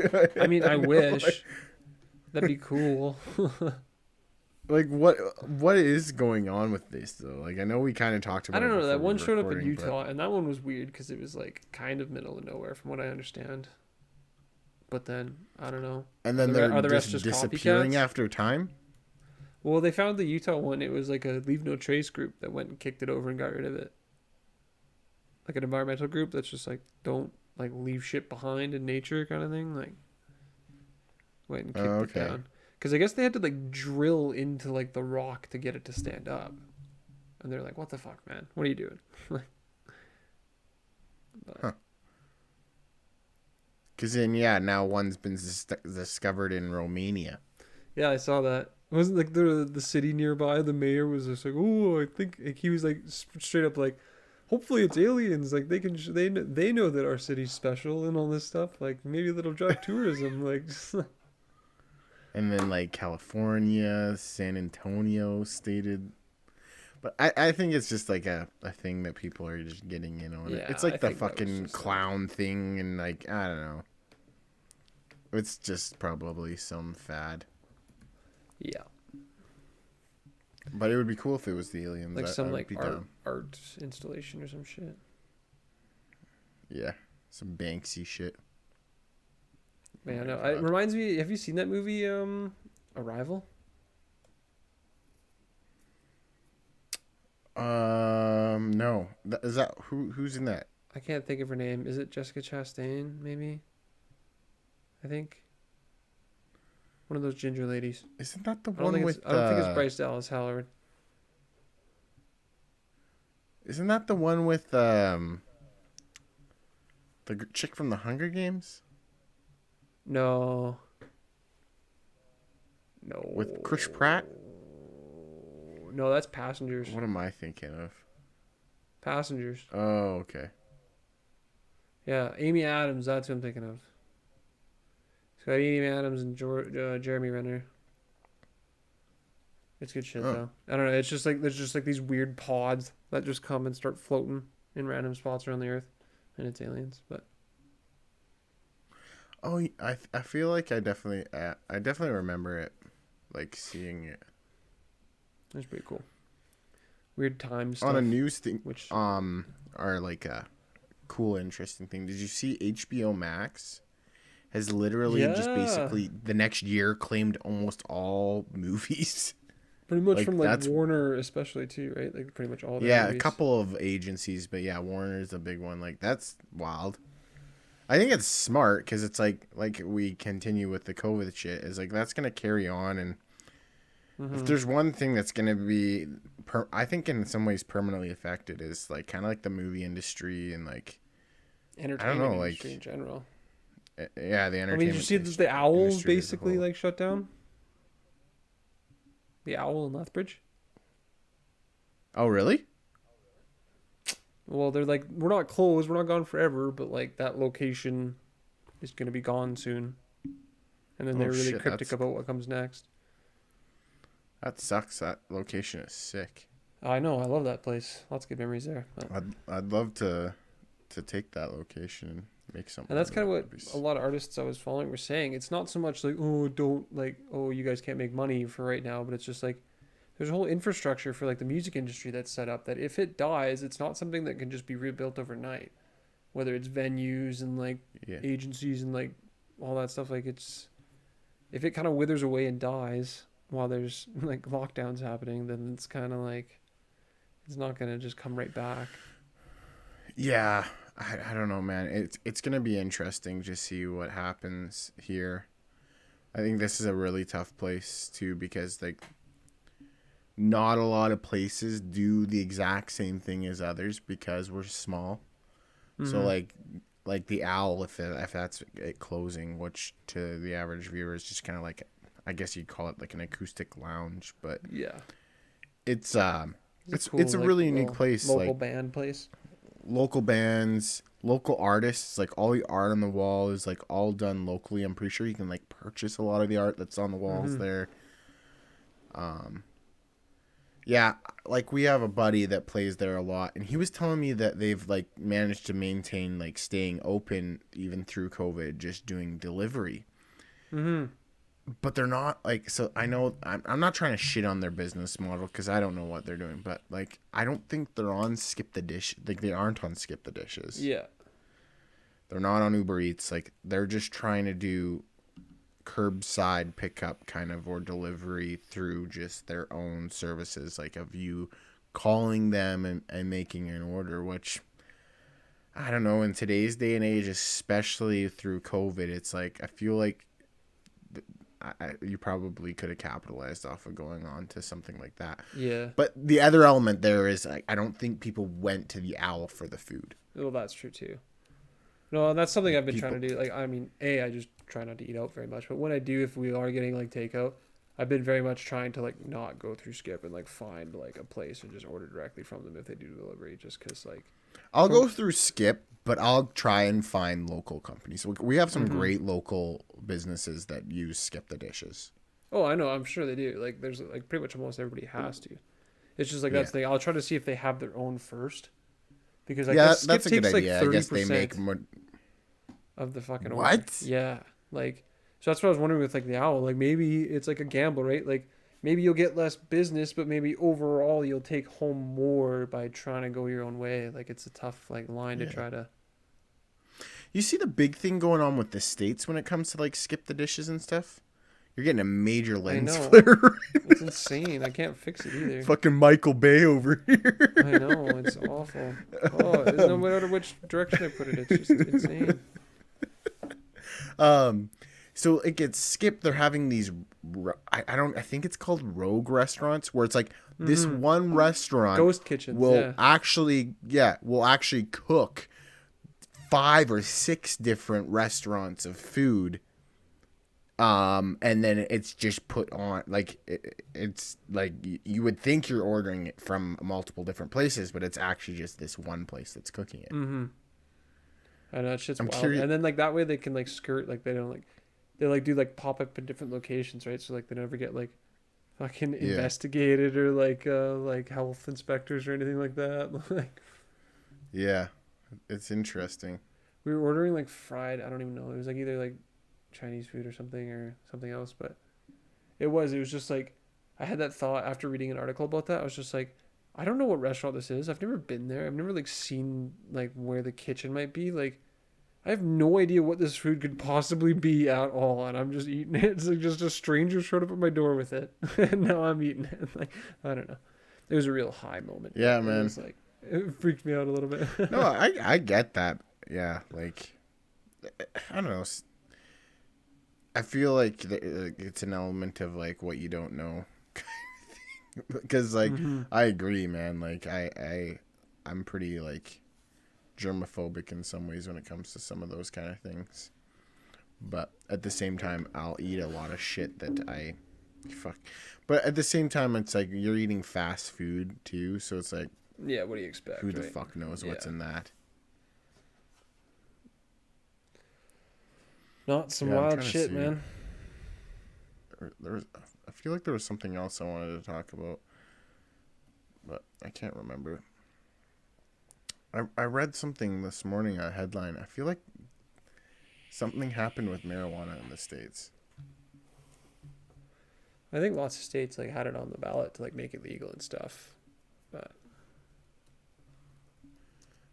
I mean, I know, wish. That'd be cool. Like what is going on with this though? Like I know we kind of talked about I don't it know. That before one we were showed up in recording, Utah, and that one was weird because it was like kind of middle of nowhere, from what I understand. But then I don't know. and then Are the they're rest just just disappearing copycats? after time. Well, they found the Utah one. It was like a Leave No Trace group that went and kicked it over and got rid of it. Like an environmental group that's just like don't like leave shit behind in nature kind of thing. Like went and kicked it down. Because I guess they had to like drill into like the rock to get it to stand up. And they're like, "What the fuck, man? What are you doing?" Huh. Because then, yeah, now one's been discovered in Romania. Yeah, I saw that. It wasn't like the city nearby. The mayor was just like, "Oh, I think," like, he was like straight up like, "Hopefully it's aliens. Like they can they know that our city's special and all this stuff. Like maybe that'll drive tourism." Like, And then like California, San Antonio stated. But I think it's just like a thing that people are just getting in on. Yeah, It's like I the think that was fucking just clown thing and like, I don't know. It's just probably some fad. yeah, But it would be cool if it was the aliens. like I some would like be art down. art installation or some shit. Yeah, some Banksy shit. Man, no, God. it reminds me. Have you seen that movie, Arrival? No. Is that who's in that? I can't think of her name. Is it Jessica Chastain? Maybe. I think. One of those ginger ladies. Isn't that the I don't one think with? it's. I don't think it's Bryce Dallas Howard. Isn't that the one with the chick from the Hunger Games? No. No. With Chris Pratt? No, that's Passengers. What am I thinking of? Passengers. Oh, okay. Yeah, Amy Adams. That's who I'm thinking of. It's got Amy Adams and Jeremy Renner. It's good shit though. I don't know. It's just like there's just like these weird pods that just come and start floating in random spots around the Earth, and it's aliens. But Oh, I feel like I definitely remember it, like seeing it it's pretty cool. Weird time stuff on a news thing. Which are like a cool, interesting thing. Did you see HBO Max has literally just basically the next year claimed almost all movies? pretty much like, from like that's- Warner especially too, right? Like pretty much all. Their Yeah, movies. a couple of agencies, but yeah, Warner's a big one. Like that's wild. I think it's smart because it's like we continue with the COVID shit. Is like that's gonna carry on, and if there's one thing that's gonna be, I think in some ways permanently affected is like kind of like the movie industry and like entertainment like industry in general. Yeah, the entertainment. I mean, did you see that the Owl industry as a basically whole. like shut down? The Owl in Lethbridge. Oh really? Well, they're like, we're not closed, we're not gone forever, but like that location is gonna be gone soon. And then they're really cryptic about what comes next. That sucks. That location is sick. I know, I love that place. Lots of good memories there. I'd love to take that location and make something. And that's kind of what a lot of artists I was following were saying. It's not so much like, oh, don't like, oh, you guys can't make money for right now, but it's just like there's a whole infrastructure for like the music industry that's set up that if it dies, it's not something that can just be rebuilt overnight. Whether it's venues and like agencies and like all that stuff, like it's if it kind of withers away and dies while there's like lockdowns happening, then it's kind of like it's not gonna just come right back. Yeah, I don't know, man. It's gonna be interesting to see what happens here. I think this is a really tough place too because like not a lot of places do the exact same thing as others because we're small. Mm-hmm. So like the Owl, if that's it closing, which to the average viewer is just kind of like, I guess you'd call it like an acoustic lounge, but yeah, it's It's a really unique place. Local Like band place. local bands, local artists. Like all the art on the wall is like all done locally. I'm pretty sure you can like purchase a lot of the art that's on the walls there. Yeah, like we have a buddy that plays there a lot, and he was telling me that they've like managed to maintain like staying open even through COVID, just doing delivery. But they're not like, so I know I'm not trying to shit on their business model because I don't know what they're doing, but like I don't think they're on Skip the Dish. Like they aren't on Skip the Dishes. Yeah. They're not on Uber Eats. Like they're just trying to do curbside pickup kind of or delivery through just their own services, like of you calling them and making an order, which I don't know, in today's day and age, especially through COVID, it's like I feel like you probably could have capitalized off of going on to something like that. Yeah. But the other element there is I don't think people went to the Owl for the food. Well, that's true too. No, that's something I've been trying to do. Like, I mean, I just try not to eat out very much. But when I do, if we are getting like takeout, I've been very much trying to like not go through Skip and like find like a place and just order directly from them if they do delivery. Just because like I'll go through Skip, but I'll try and find local companies. We have some great local businesses that use Skip the Dishes. Oh, I know. I'm sure they do. Like, there's like pretty much almost everybody has to. It's just like that's the thing. I'll try to see if they have their own first, because like that's a good idea. Like I guess they make more of the fucking what? Order. Yeah, like so that's what I was wondering with like the Owl. Like maybe it's like a gamble, right? Like maybe you'll get less business, but maybe overall you'll take home more by trying to go your own way. Like it's a tough like line to try to. You see the big thing going on with the States when it comes to like Skip the Dishes and stuff? You're getting a major lens flare. It's insane. I can't fix it either. Fucking Michael Bay over here. I know. It's awful. Oh, there's no matter which direction I put it. It's just insane. So it gets skipped. They're having these, I think it's called rogue restaurants, where it's like this one restaurant ghost kitchens will actually cook 5 or 6 different restaurants of food. And then it's just put on like it's like you would think you're ordering it from multiple different places, but it's actually just this one place that's cooking it. I know, it's just wild. And then like that way they can like skirt, like they don't like they like do like pop up in different locations, right? So like they never get like fucking investigated or like health inspectors or anything like that. Like yeah, it's interesting. We were ordering like fried, I don't even know, it was like either like Chinese food or something else, but it was just like I had that thought after reading an article about that. I was just like, I don't know what restaurant this is. I've never been there. I've never like seen like where the kitchen might be. Like I have no idea what this food could possibly be at all, and I'm just eating it. It's like just a stranger showed up at my door with it, and now I'm eating it. Like I don't know. It was a real high moment. Yeah, man. It was like it freaked me out a little bit. No, I get that. Yeah, like I don't know. I feel like it's an element of like what you don't know, because like I agree, man. Like I'm pretty like germophobic in some ways when it comes to some of those kind of things, but at the same time I'll eat a lot of shit that but at the same time it's like you're eating fast food too, so it's like yeah, what do you expect? Who the fuck knows what's in that? Not some wild shit, man. I feel like there was something else I wanted to talk about, but I can't remember. I read something this morning, a headline. I feel like something happened with marijuana in the States. I think lots of states like had it on the ballot to like make it legal and stuff, but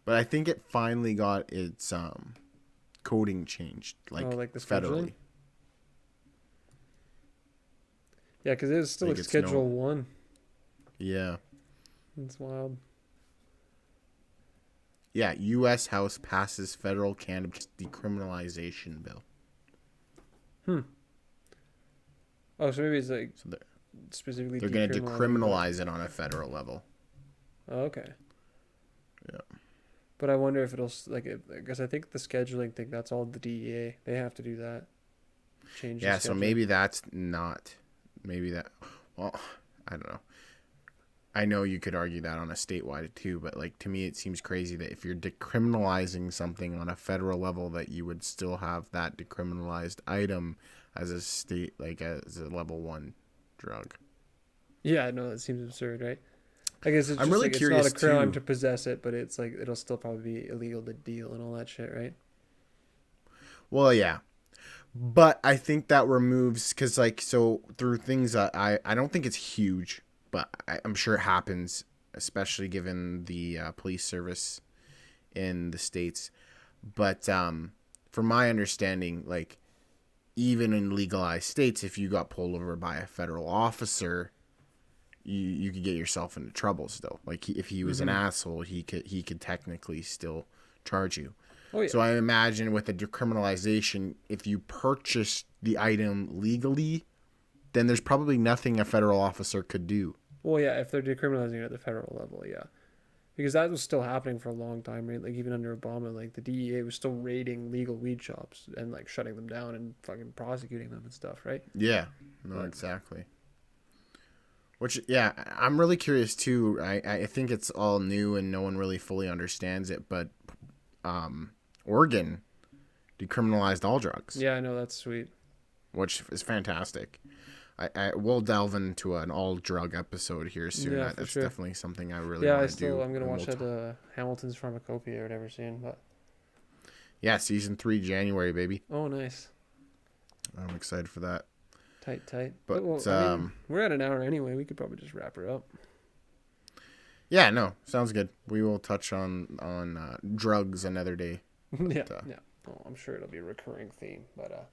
I think it finally got its coding changed, like the federally. Yeah, because it was still like Schedule 1. Yeah. It's wild. Yeah, U.S. House passes federal cannabis decriminalization bill. Oh, so maybe it's like specifically they're going to decriminalize it on a federal level. Oh, okay. Yeah. But I wonder if it'll because I think the scheduling thing, that's all the DEA. They have to do that. Change. Yeah, so maybe that's not. Maybe that. Well, I don't know. I know you could argue that on a statewide too, but like to me, it seems crazy that if you're decriminalizing something on a federal level, that you would still have that decriminalized item as a state, like as a level 1 drug. Yeah, no, that seems absurd, right? I guess it's I'm just really like it's curious not a crime too. to possess it, but it's like it'll still probably be illegal to deal and all that shit, right? Well, yeah. But I think that removes, because like, so through things that I don't think it's huge, but I'm sure it happens, especially given the police service in the States. But from my understanding, like, even in legalized states, if you got pulled over by a federal officer, you could get yourself into trouble still. Like, if he was an asshole, he could technically still charge you. Oh, yeah. So I imagine with the decriminalization, if you purchase the item legally, then there's probably nothing a federal officer could do. Well, yeah, if they're decriminalizing it at the federal level, yeah. Because that was still happening for a long time, right? Like, even under Obama, like, the DEA was still raiding legal weed shops and, like, shutting them down and fucking prosecuting them and stuff, right? Yeah, no, exactly. Which, yeah, I'm really curious, too. I think it's all new and no one really fully understands it, but Oregon decriminalized all drugs. Yeah, I know, that's sweet. Which is fantastic. I will delve into an all drug episode here soon. Yeah, That's sure. definitely something I really want to do. I'm gonna watch that Hamilton's Pharmacopoeia or whatever soon. But yeah, season 3 January, baby. Oh, nice. I'm excited for that. Tight. But well, I mean, we're at an hour anyway. We could probably just wrap her up. Yeah, no, sounds good. We will touch on drugs another day. Yeah. Well, I'm sure it'll be a recurring theme, but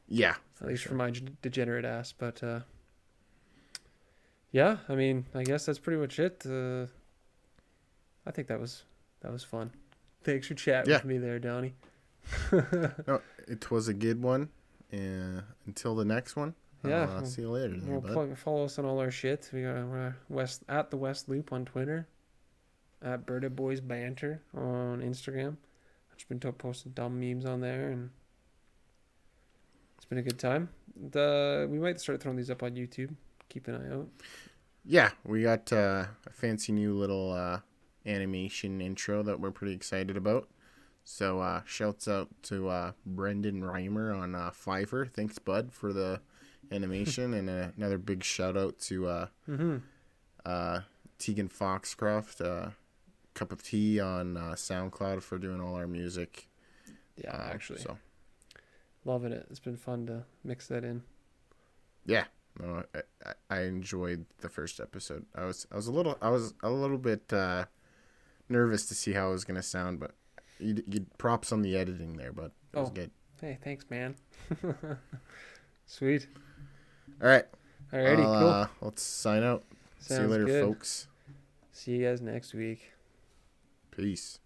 yeah, at least for my degenerate ass. But yeah, I mean, I guess that's pretty much it. I think that was fun. Thanks for chatting with me there, Donnie. No, it was a good one. Until the next one. Yeah. See you later. Follow us on all our shit. We're at the West Loop on Twitter. At Berta Boys Banter on Instagram. I've just been posting dumb memes on there, and it's been a good time. We might start throwing these up on YouTube. Keep an eye out. Yeah, we got a fancy new little animation intro that we're pretty excited about. So shouts out to Brendan Reimer on Fiverr. Thanks, bud, for the animation. And another big shout out to Tegan Foxcroft, Cup of Tea on SoundCloud for doing all our music. Yeah, actually. So loving it. It's been fun to mix that in. Yeah. No, I enjoyed the first episode. I was a little bit nervous to see how it was gonna sound, but you props on the editing there, but it was good. Hey, thanks, man. Sweet. All right. Alrighty, cool. Let's sign out. Sounds See you later, good. folks. See you guys next week. Peace.